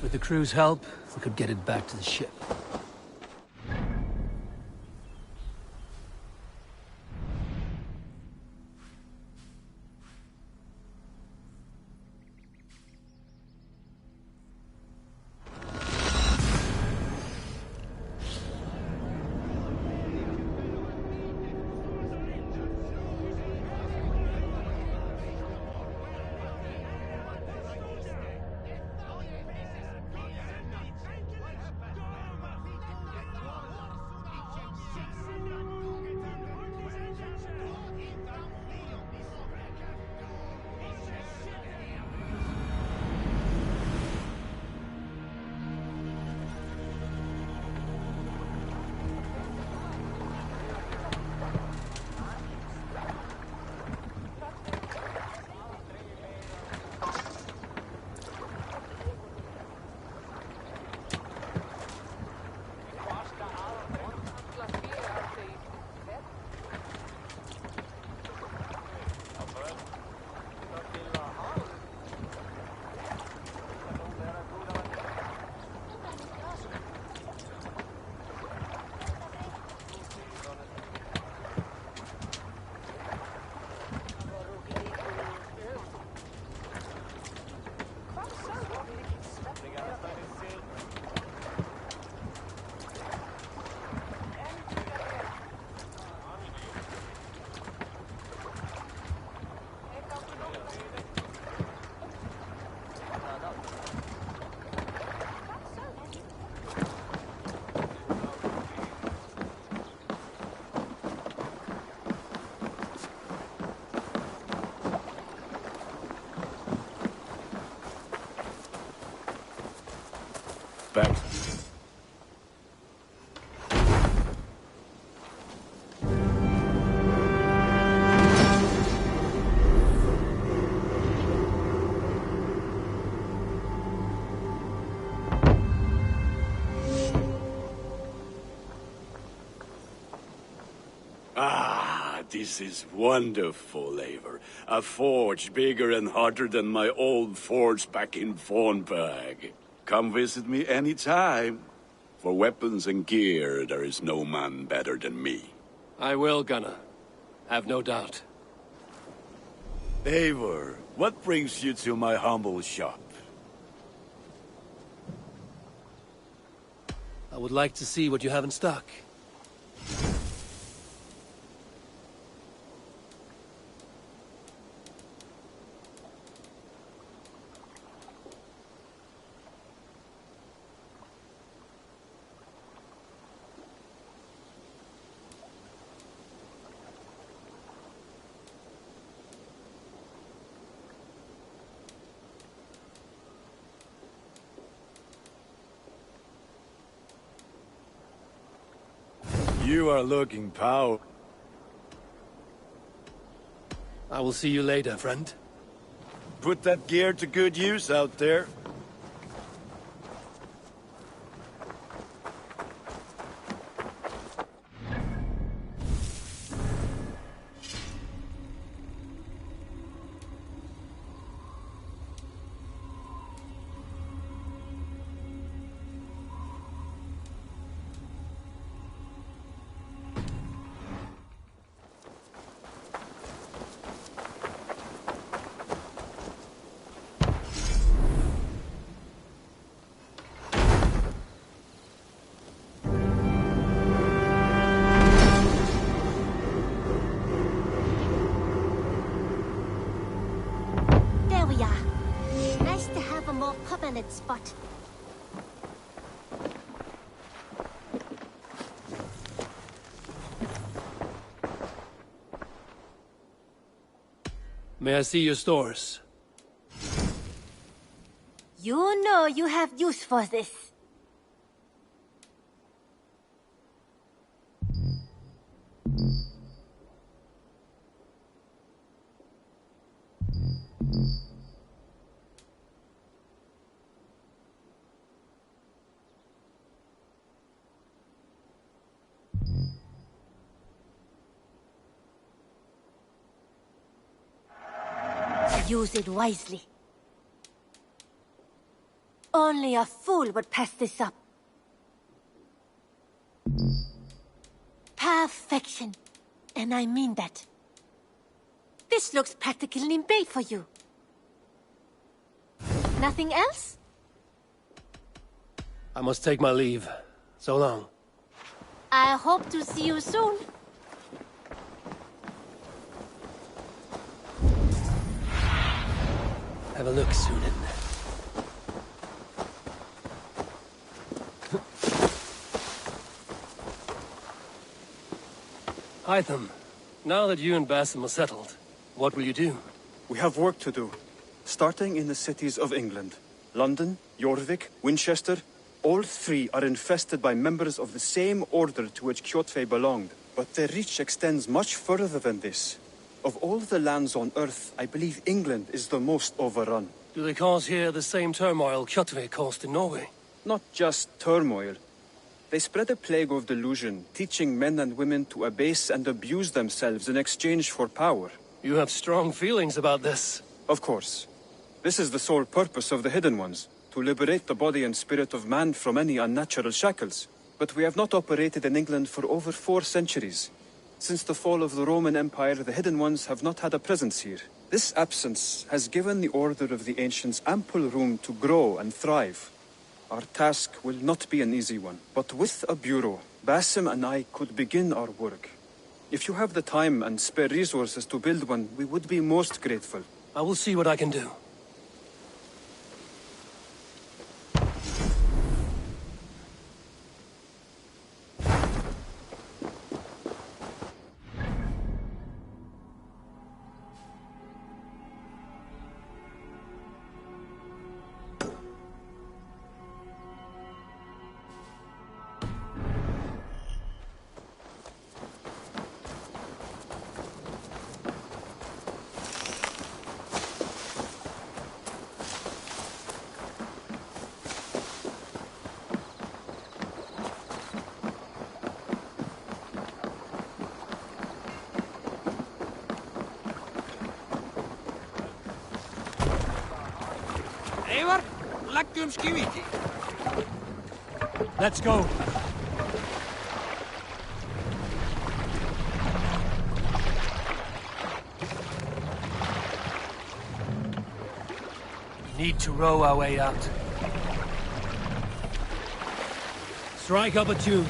With the crew's help, we could get it back to the ship. Back. Ah, this is wonderful, Eivor. A forge bigger and hotter than my old forge back in Vornberg. Come visit me anytime. For weapons and gear, there is no man better than me. I will, Gunnar. Have no doubt. Eivor, what brings you to my humble shop? I would like to see what you have in stock. You are looking powerful. I will see you later, friend. Put that gear to good use out there. There we are. Nice to have a more permanent spot. May I see your stores? You know you have use for this. Use it wisely. Only a fool would pass this up. Perfection. And I mean that. This looks practically made for you. Nothing else? I must take my leave. So long. I hope to see you soon. Have a look, Sunan. Hytham, now that you and Basim are settled, what will you do? We have work to do. Starting in the cities of England. London, Jorvik, Winchester, all three are infested by members of the same order to which Kjotve belonged. But their reach extends much further than this. Of all the lands on Earth, I believe England is the most overrun. Do they cause here the same turmoil Kjotve caused in Norway? Not just turmoil. They spread a plague of delusion, teaching men and women to abase and abuse themselves in exchange for power. You have strong feelings about this. Of course. This is the sole purpose of the Hidden Ones, to liberate the body and spirit of man from any unnatural shackles. But we have not operated in England for over 4 centuries. Since the fall of the Roman Empire, the Hidden Ones have not had a presence here. This absence has given the Order of the Ancients ample room to grow and thrive. Our task will not be an easy one, but with a bureau, Basim and I could begin our work. If you have the time and spare resources to build one, we would be most grateful. I will see what I can do. Let's go. We need to row our way out. Strike up a tune.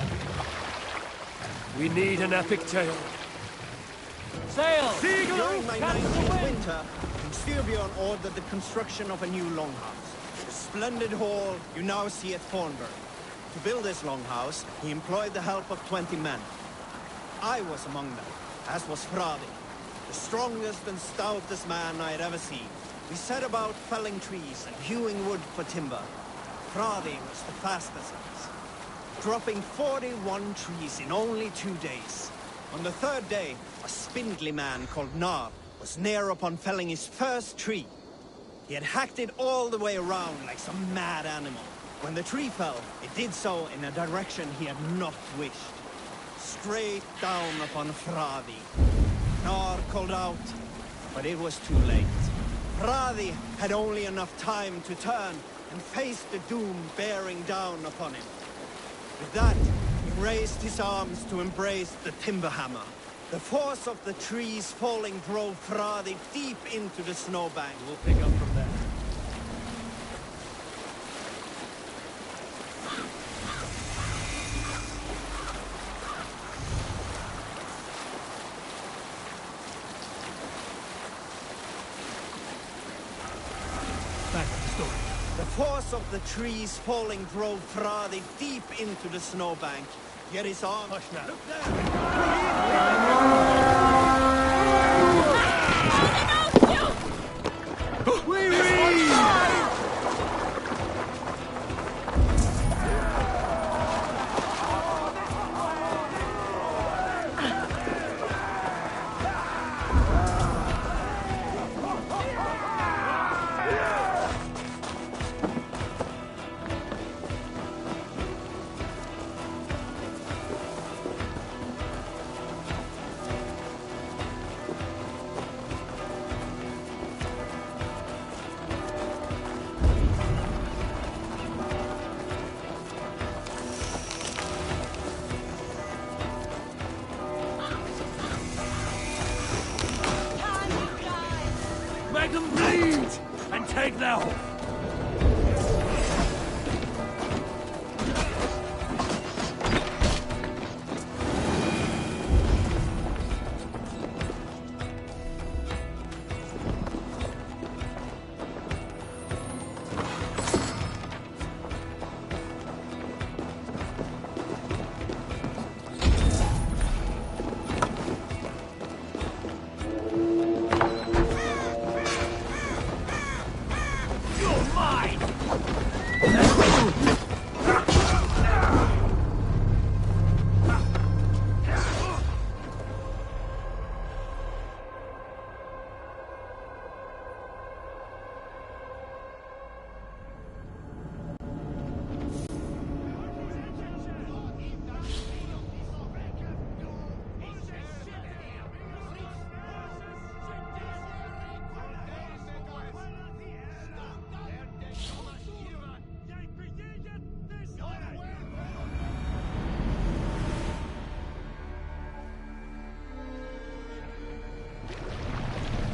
We need an epic tale. Sail! During my 90th winter, King Styrbjorn ordered the construction of a new longhouse. The splendid hall you now see at Thornburg. To build this longhouse, he employed the help of 20 men. I was among them, as was Fradi, the strongest and stoutest man I had ever seen. We set about felling trees and hewing wood for timber. Fradi was the fastest of us, dropping 41 trees in only 2 days. On the 3rd day, a spindly man called Nar was near upon felling his first tree. He had hacked it all the way around like some mad animal. When the tree fell, it did so in a direction he had not wished. Straight down upon Fradi. Nar called out, but it was too late. Fradi had only enough time to turn and face the doom bearing down upon him. With that, he raised his arms to embrace the timber hammer. The force of the trees falling drove Fradi deep into the snowbank. We'll pick up from there. The force of the trees falling drove Fradi deep into the snowbank. Yet his arm... Hush now. Look them bleed! And take their horse!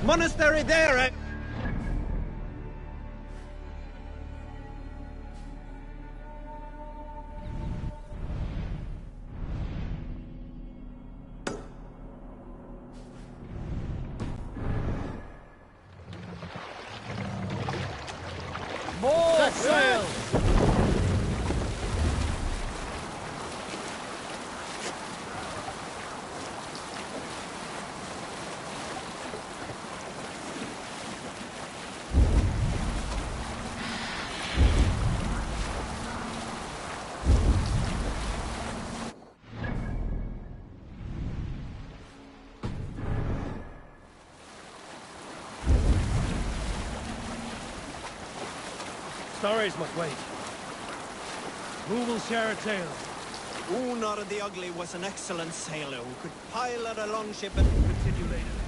Monastery there, eh? More Set sail! Stories must wait. Who will share a tale? Unar the Ugly was an excellent sailor who could pilot a longship and continue later.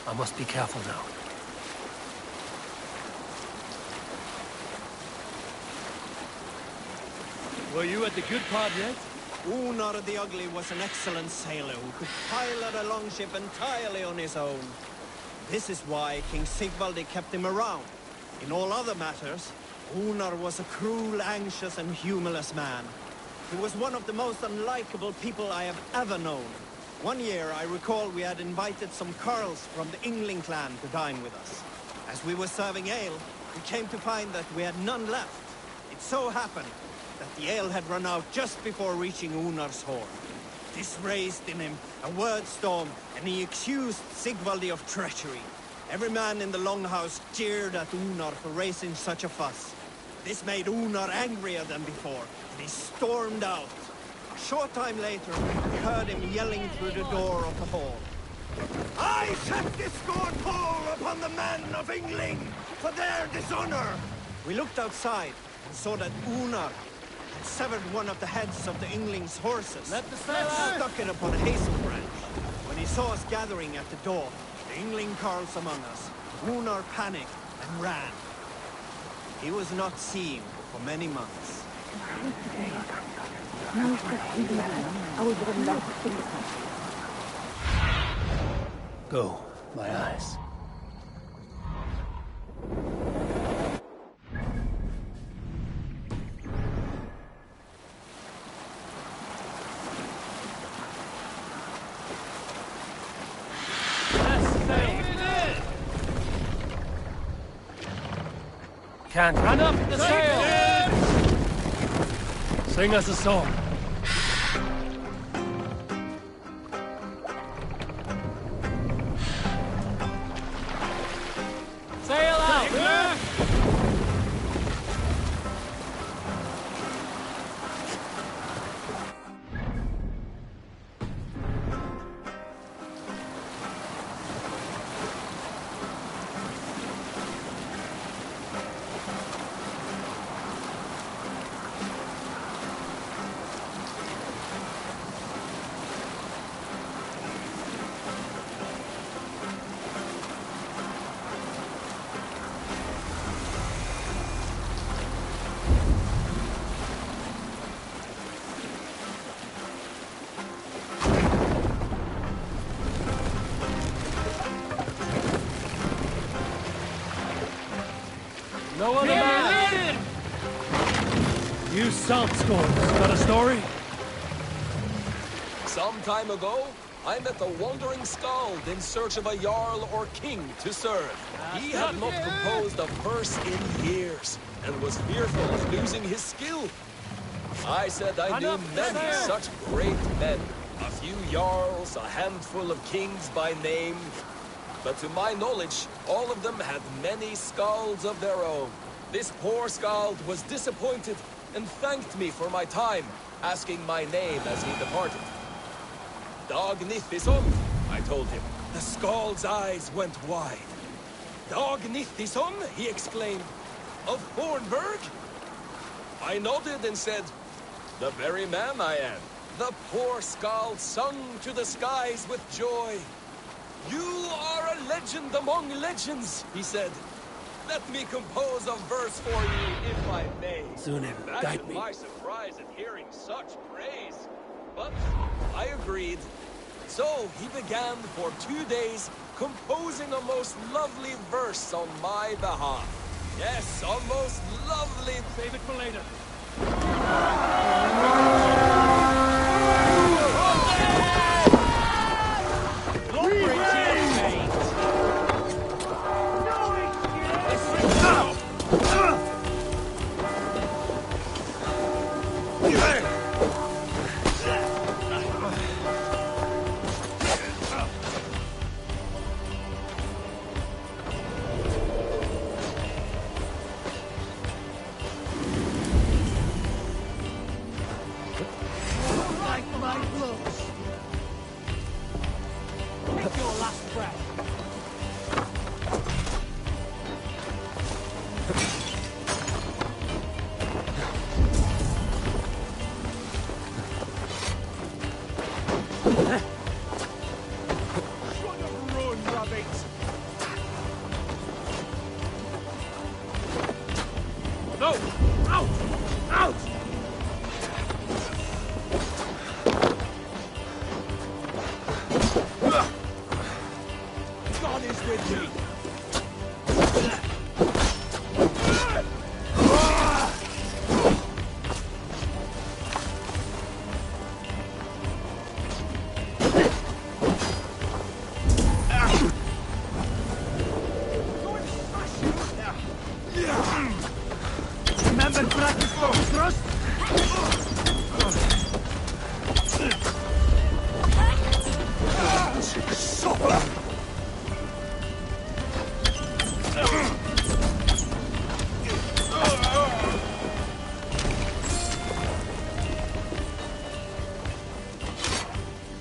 I must be careful now. Were you at the good part yet? Unar the Ugly was an excellent sailor who could pilot a longship entirely on his own. This is why King Sigvaldi kept him around. In all other matters, Unar was a cruel, anxious, and humorless man. He was one of the most unlikable people I have ever known. One year, I recall we had invited some Carls from the Yngling clan to dine with us. As we were serving ale, we came to find that we had none left. It so happened that the ale had run out just before reaching Unar's hall. This raised in him a word storm, and he accused Sigvaldi of treachery. Every man in the Longhouse jeered at Unar for raising such a fuss. This made Unar angrier than before, and he stormed out. A short time later, we heard him yelling through the door of the hall. I set this sword pole upon the men of Yngling for their dishonor! We looked outside and saw that Unar had severed one of the heads of the Yngling's horses. Let the sail out! Stuck it upon a hazel branch. When he saw us gathering at the door, the Yngling Carls among us, Unar panicked and ran. He was not seen for many months. Go, my eyes. Can't run up the sail! Sing us a song. Sail out! No other man! You salt scores. Got a story? Some time ago, I met a wandering skald in search of a jarl or king to serve. He had not composed a verse in years, and was fearful of losing his skill. I said I knew many such great men. A few jarls, a handful of kings by name. But to my knowledge, all of them had many skalds of their own. This poor skald was disappointed and thanked me for my time, asking my name as he departed. Dag Nithison, I told him. The skald's eyes went wide. Dag Nithison, he exclaimed. Of Hornburg? I nodded and said, the very man I am. The poor skald sung to the skies with joy. You are a legend among legends, he said. Let me compose a verse for you, if I may. Sunim, Imagine my surprise at hearing such praise. But I agreed. So he began for 2 days composing a most lovely verse on my behalf. Yes, a most lovely... Save it for later.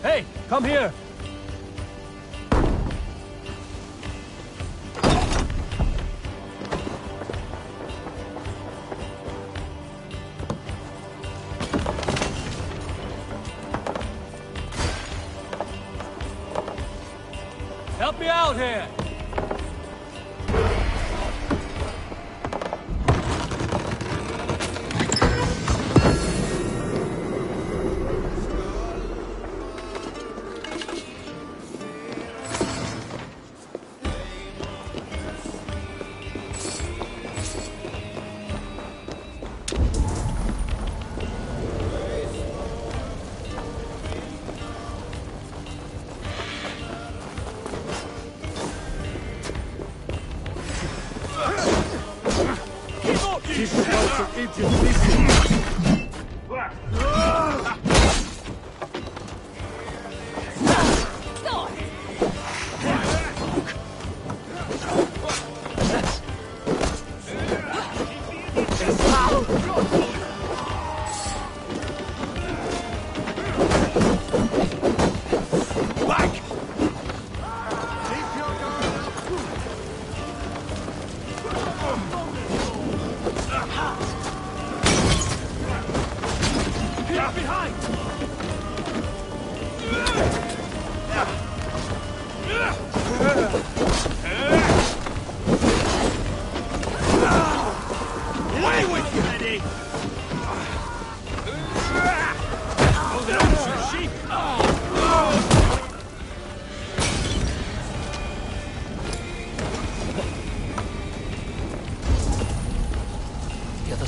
Hey, come here! Help me out here!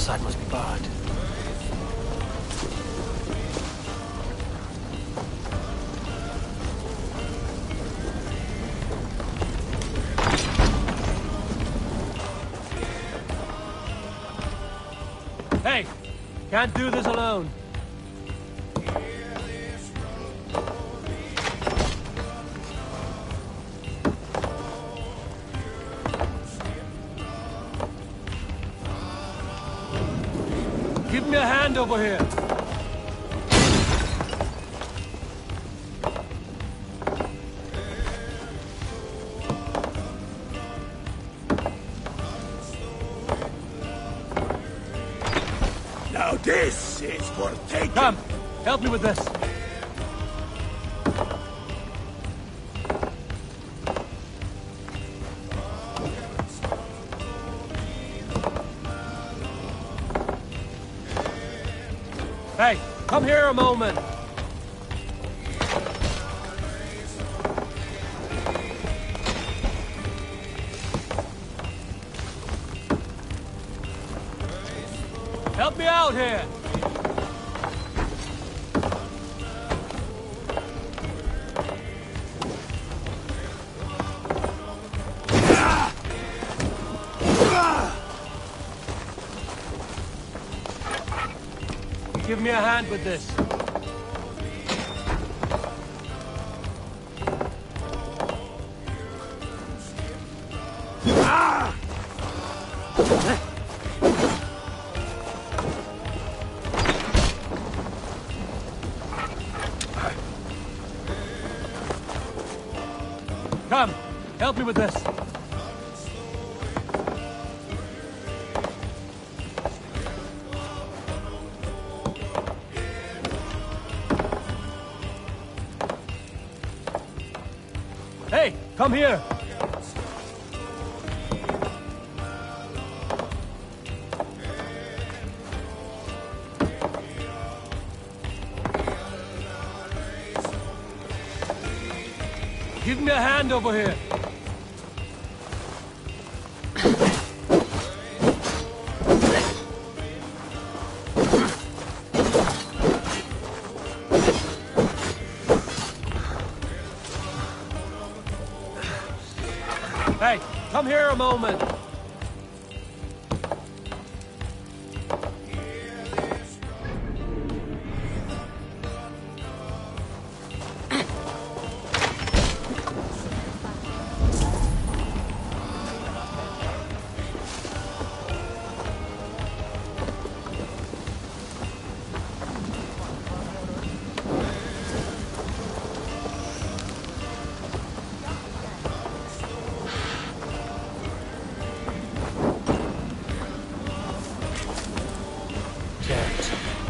outside must be barred. Hey! Can't do this alone. Give me a hand over here. Now this is for taking. Come, help me with this. Hey, come here a moment. Help me out here. Give me a hand with this. Come, help me with this. Hey, come here. Give me a hand over here. Hey, come here a moment.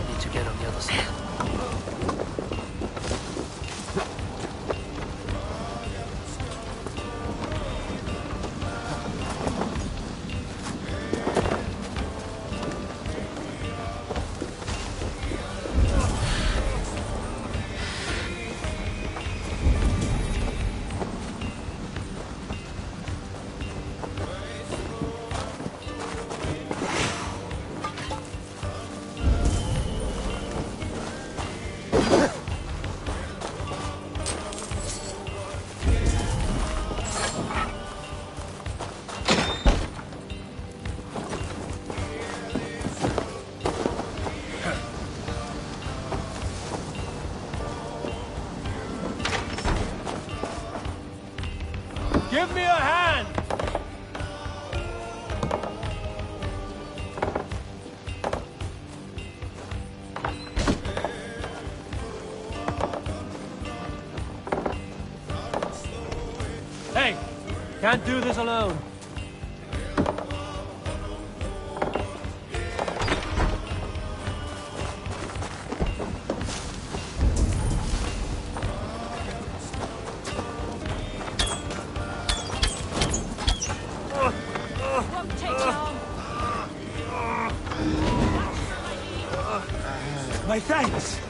Need to get on the other side. Give me a hand! Hey, can't do this alone. My thanks!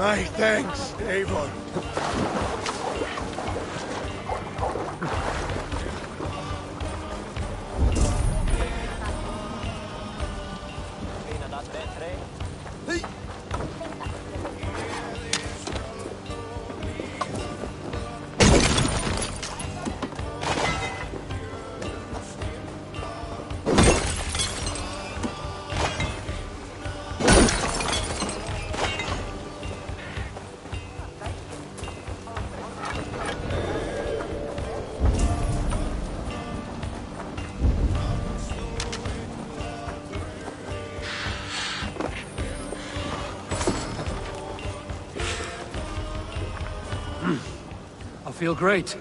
My thanks, Avon. I feel great.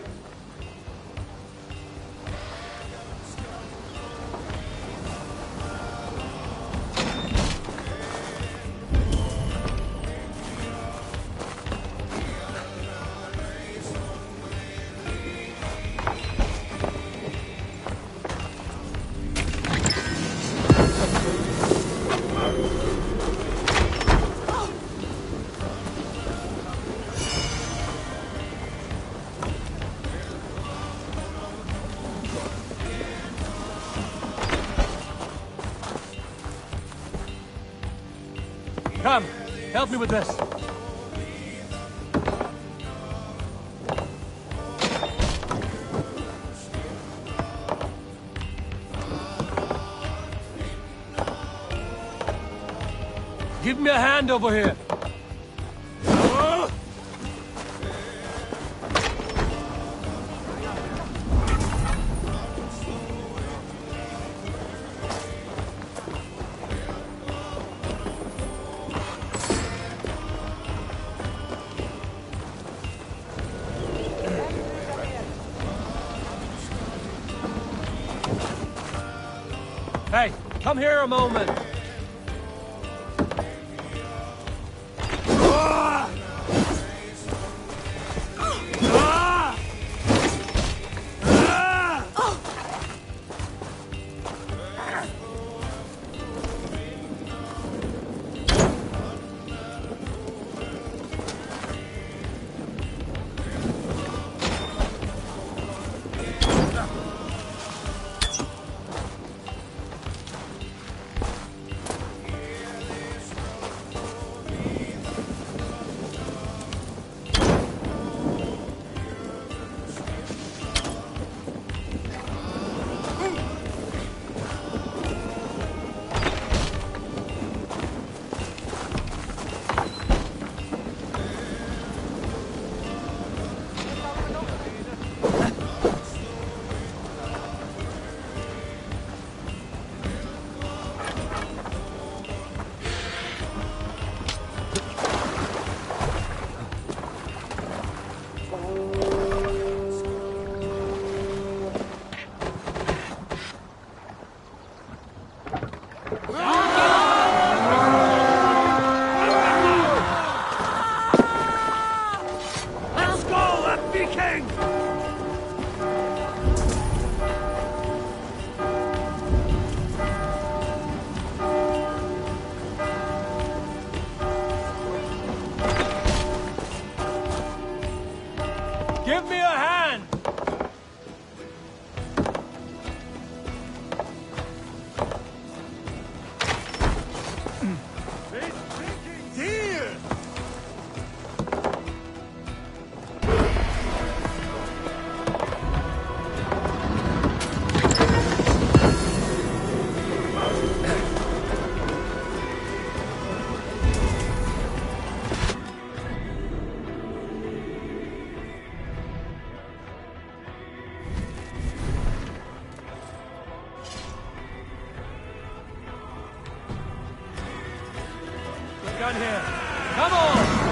Come, help me with this. Give me a hand over here. Hey, come here a moment. Give me a hand! Here! Gun here. Come on!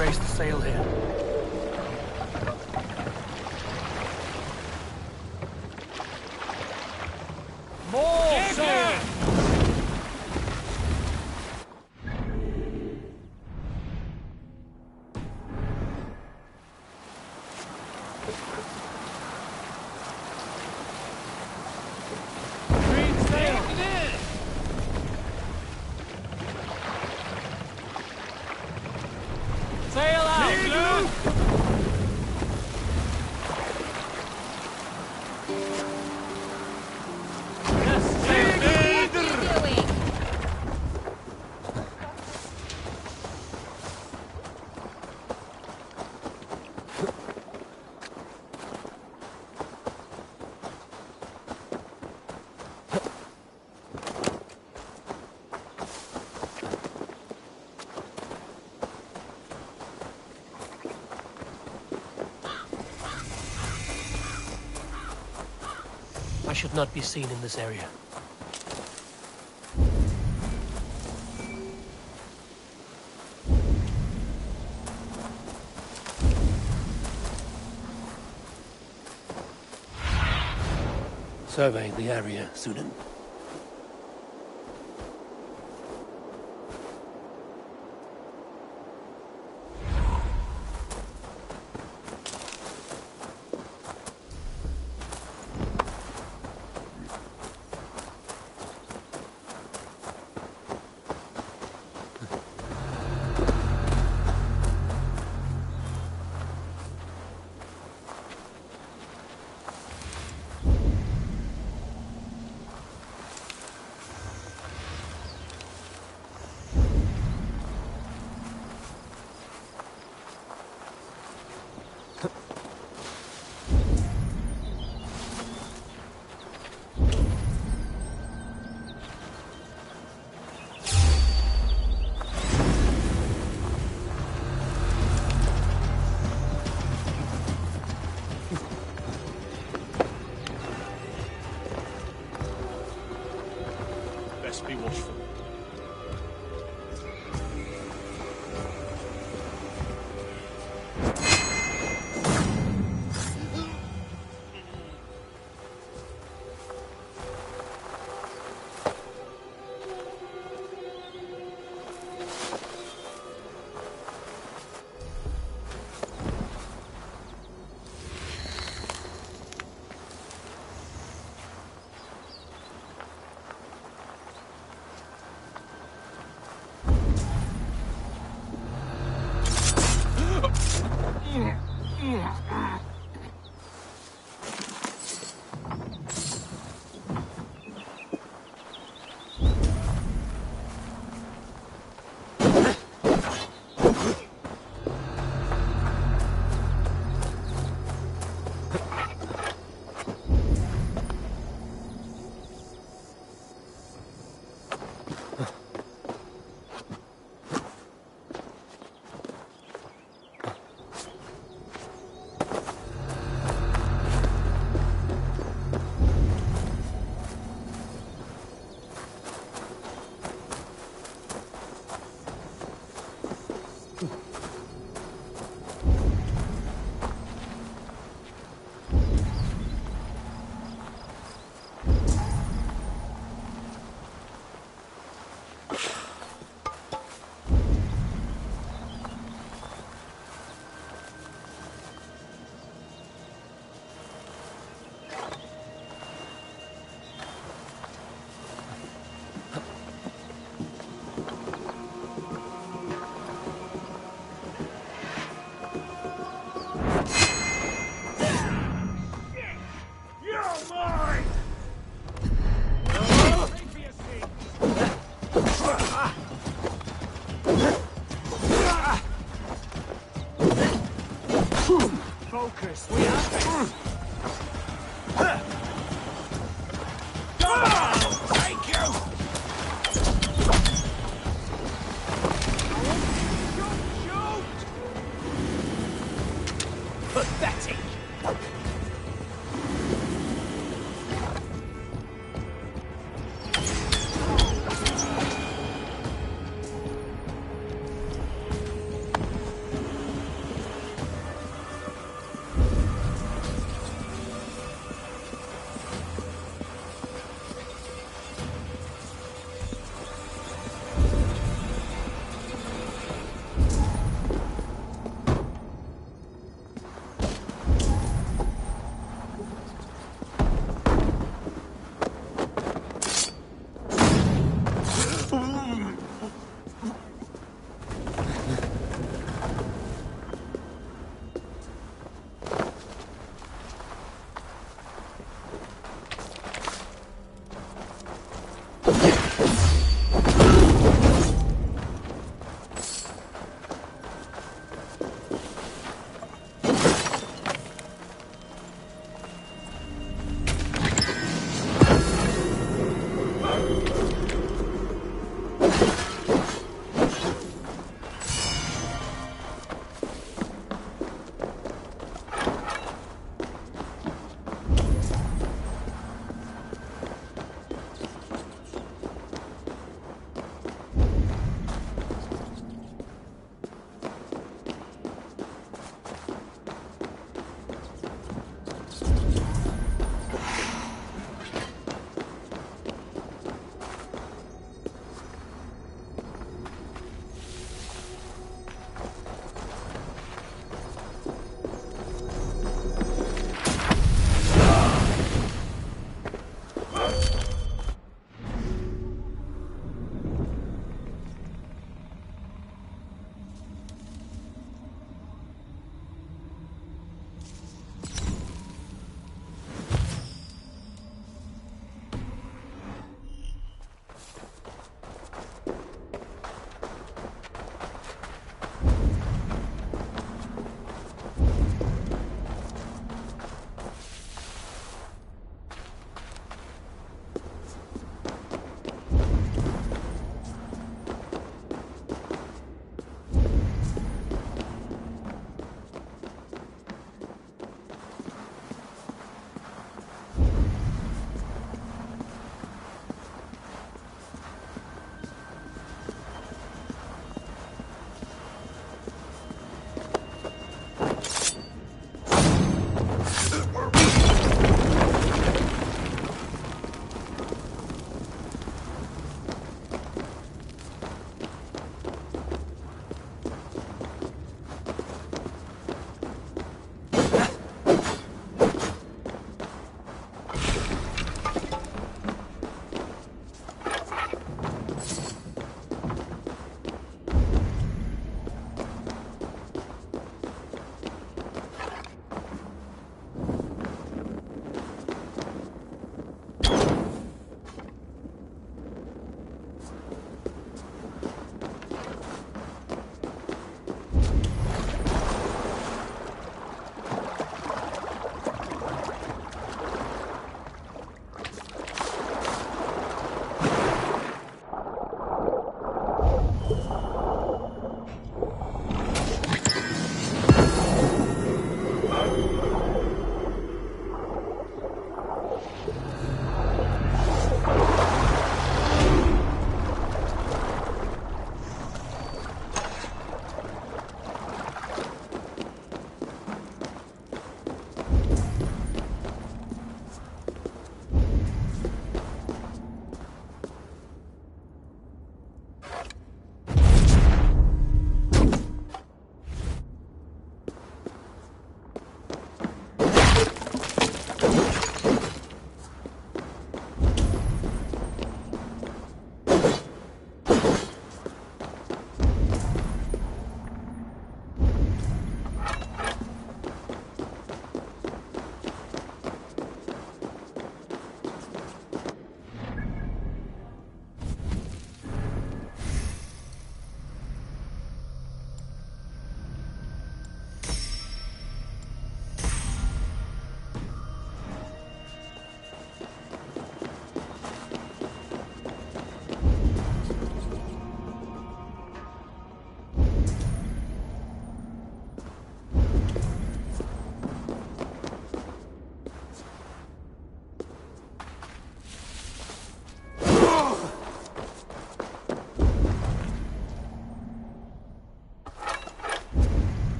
raise the sail here. More sail! Sail out! Yes, sail! What are you doing? I should not be seen in this area. Survey the area, Sunan. Best be watchful.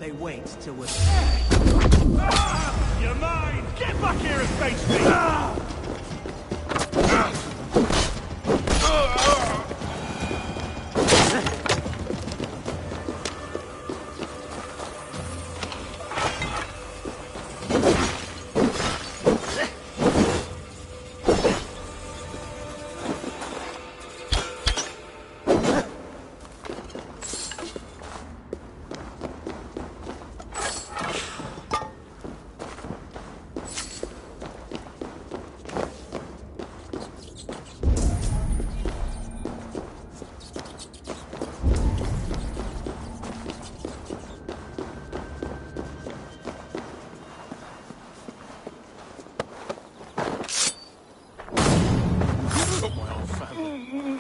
They wait till we're... You're mine! Get back here and face me!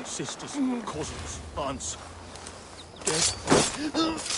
Sisters, cousins, aunts. Dead.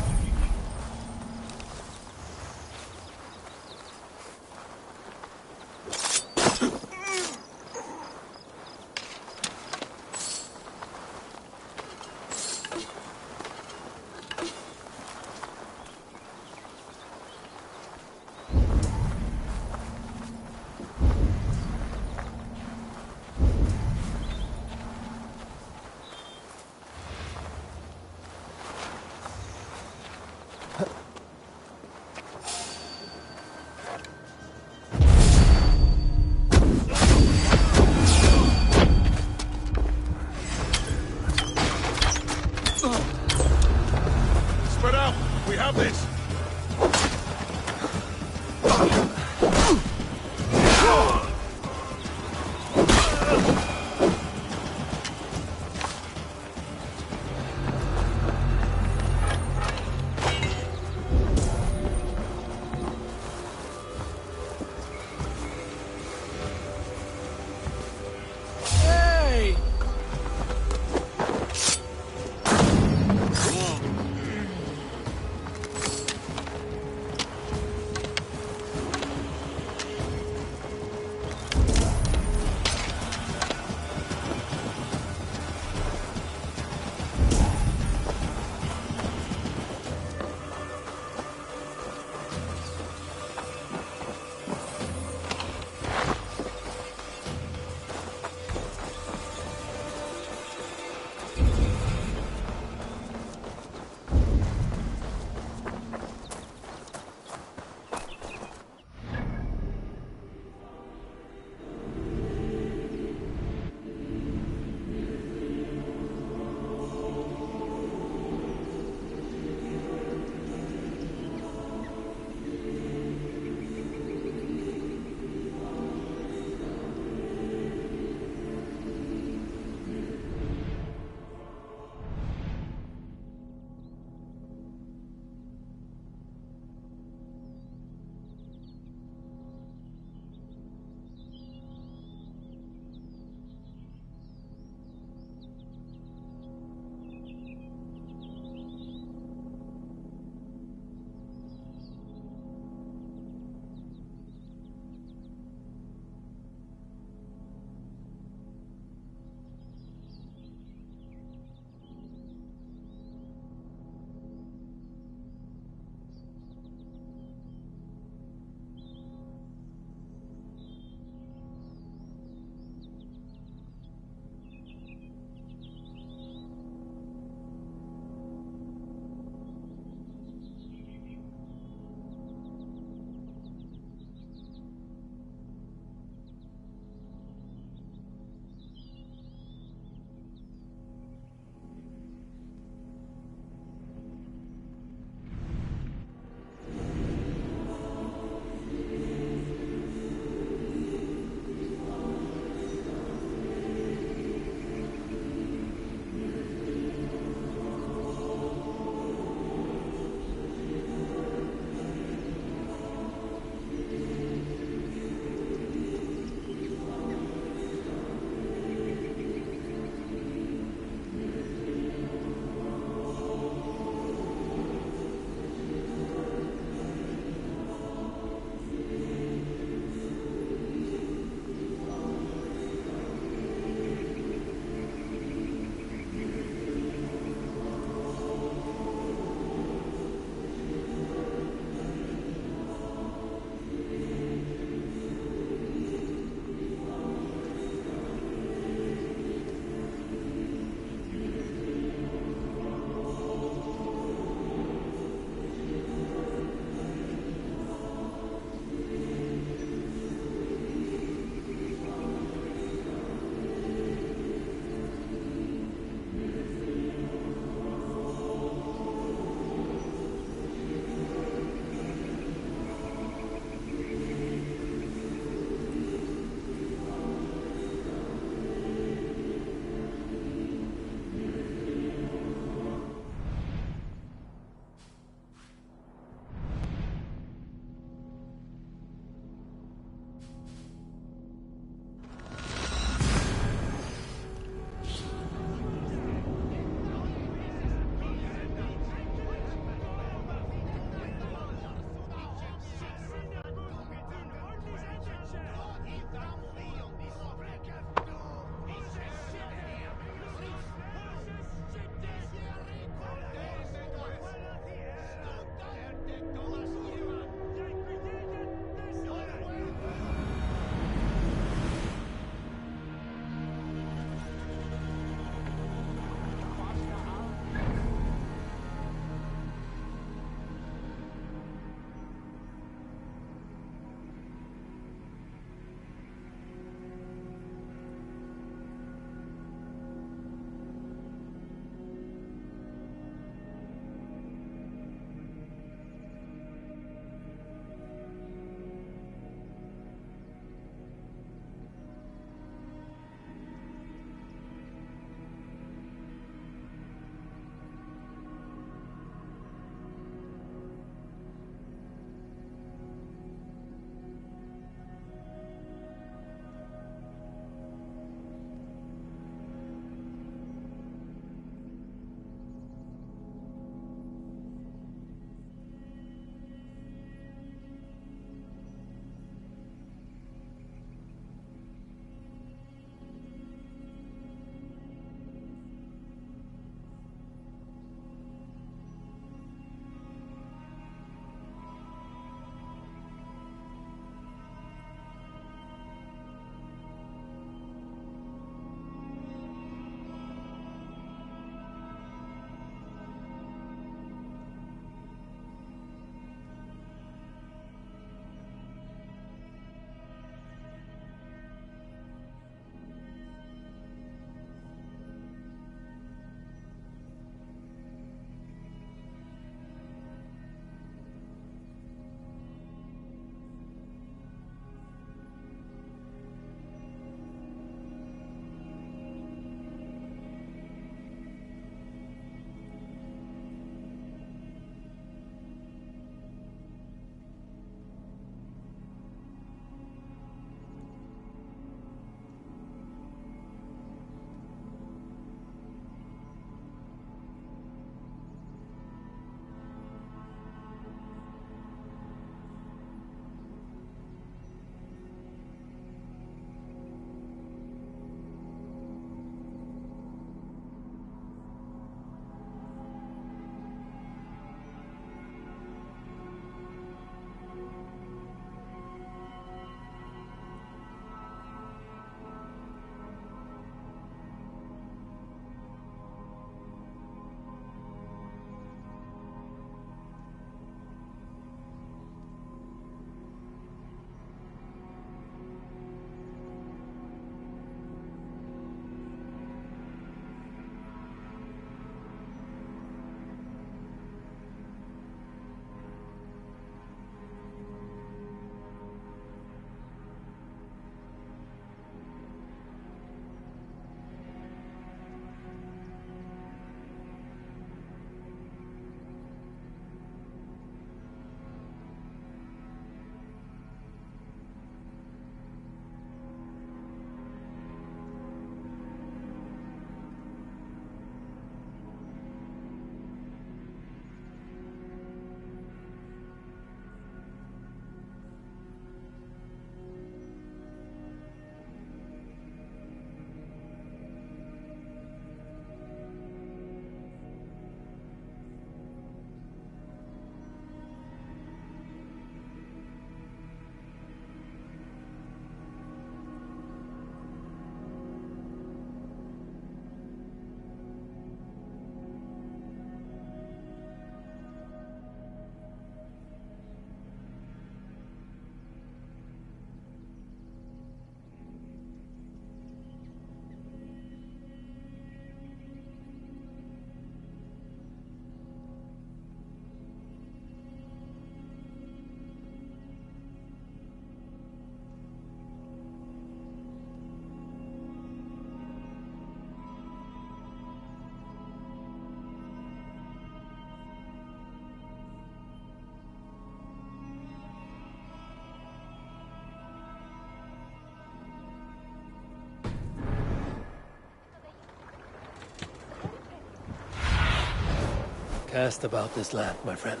Cast about this land, my friend.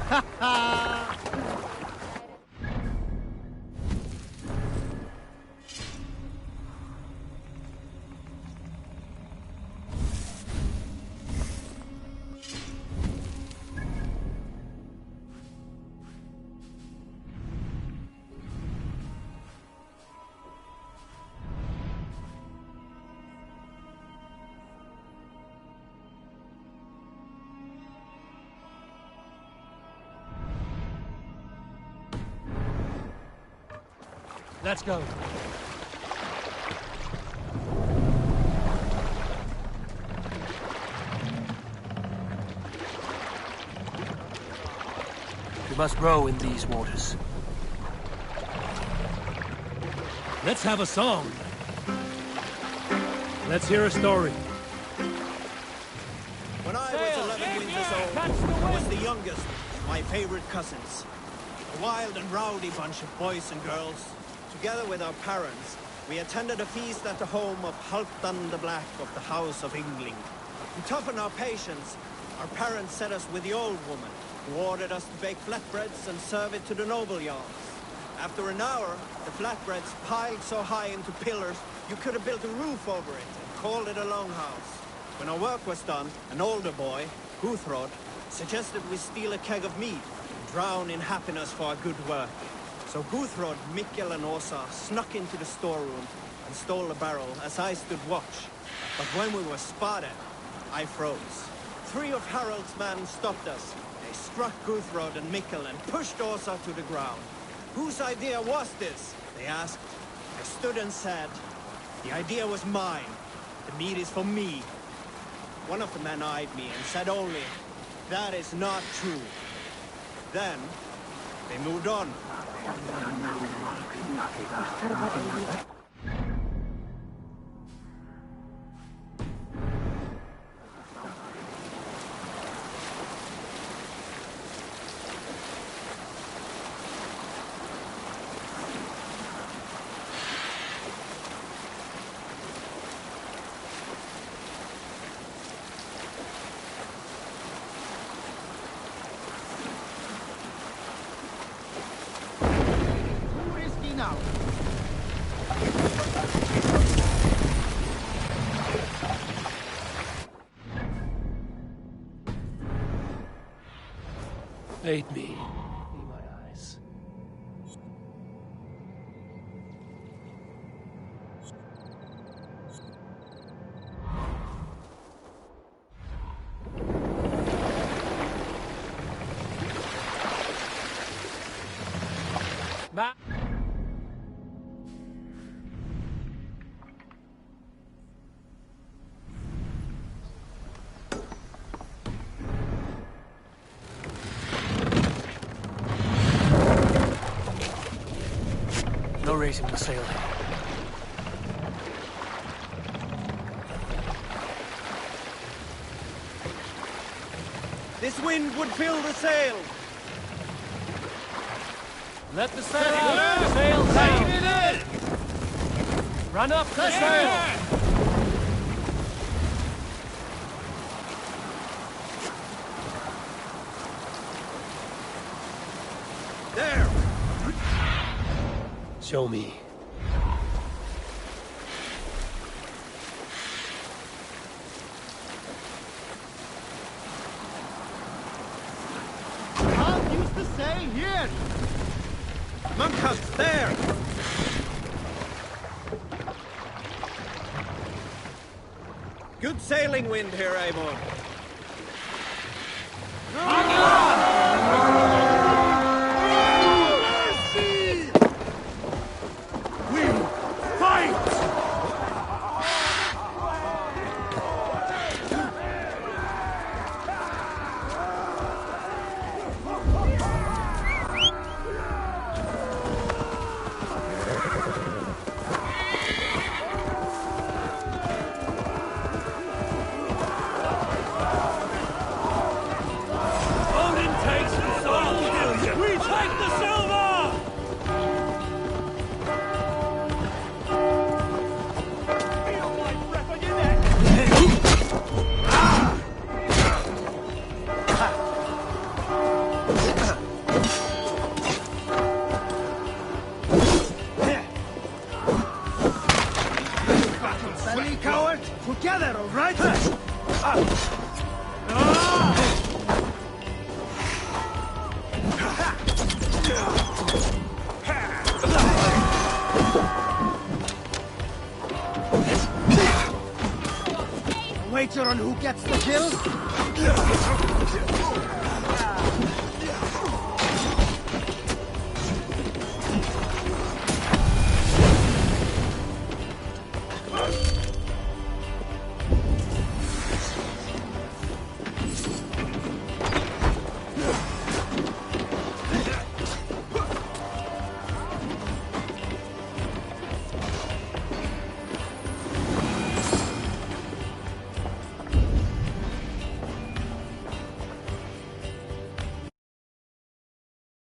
Ha ha! Let's go. We must row in these waters. Let's have a song. Let's hear a story. When I was 11 winters old, I was the youngest of my favorite cousins. A wild and rowdy bunch of boys and girls. Together with our parents, we attended a feast at the home of Halfdan the Black of the House of Yngling. To toughen our patience, our parents set us with the old woman, who ordered us to bake flatbreads and serve it to the noble jarls. After an hour, the flatbreads piled so high into pillars, you could have built a roof over it and called it a longhouse. When our work was done, an older boy, Guthrod, suggested we steal a keg of mead and drown in happiness for our good work. So Guthrod, Mikkel and Åsa snuck into the storeroom and stole the barrel as I stood watch. But when we were spotted, I froze. 3 of Harald's men stopped us. They struck Guthrod and Mikkel and pushed Åsa to the ground. Whose idea was this? They asked. I stood and said, the idea was mine. The meat is for me. One of the men eyed me and said only, that is not true. Then, they moved on. Aid me. See my eyes. Ma- No raising the sail here. This wind would fill the sail. Let the sail out! Sail down! Take it in! Run up the sail! There! Show me. Can't use the sail here! Monkhus, there! Good sailing wind here, Eivor. together, all right? A wager on who gets the kill?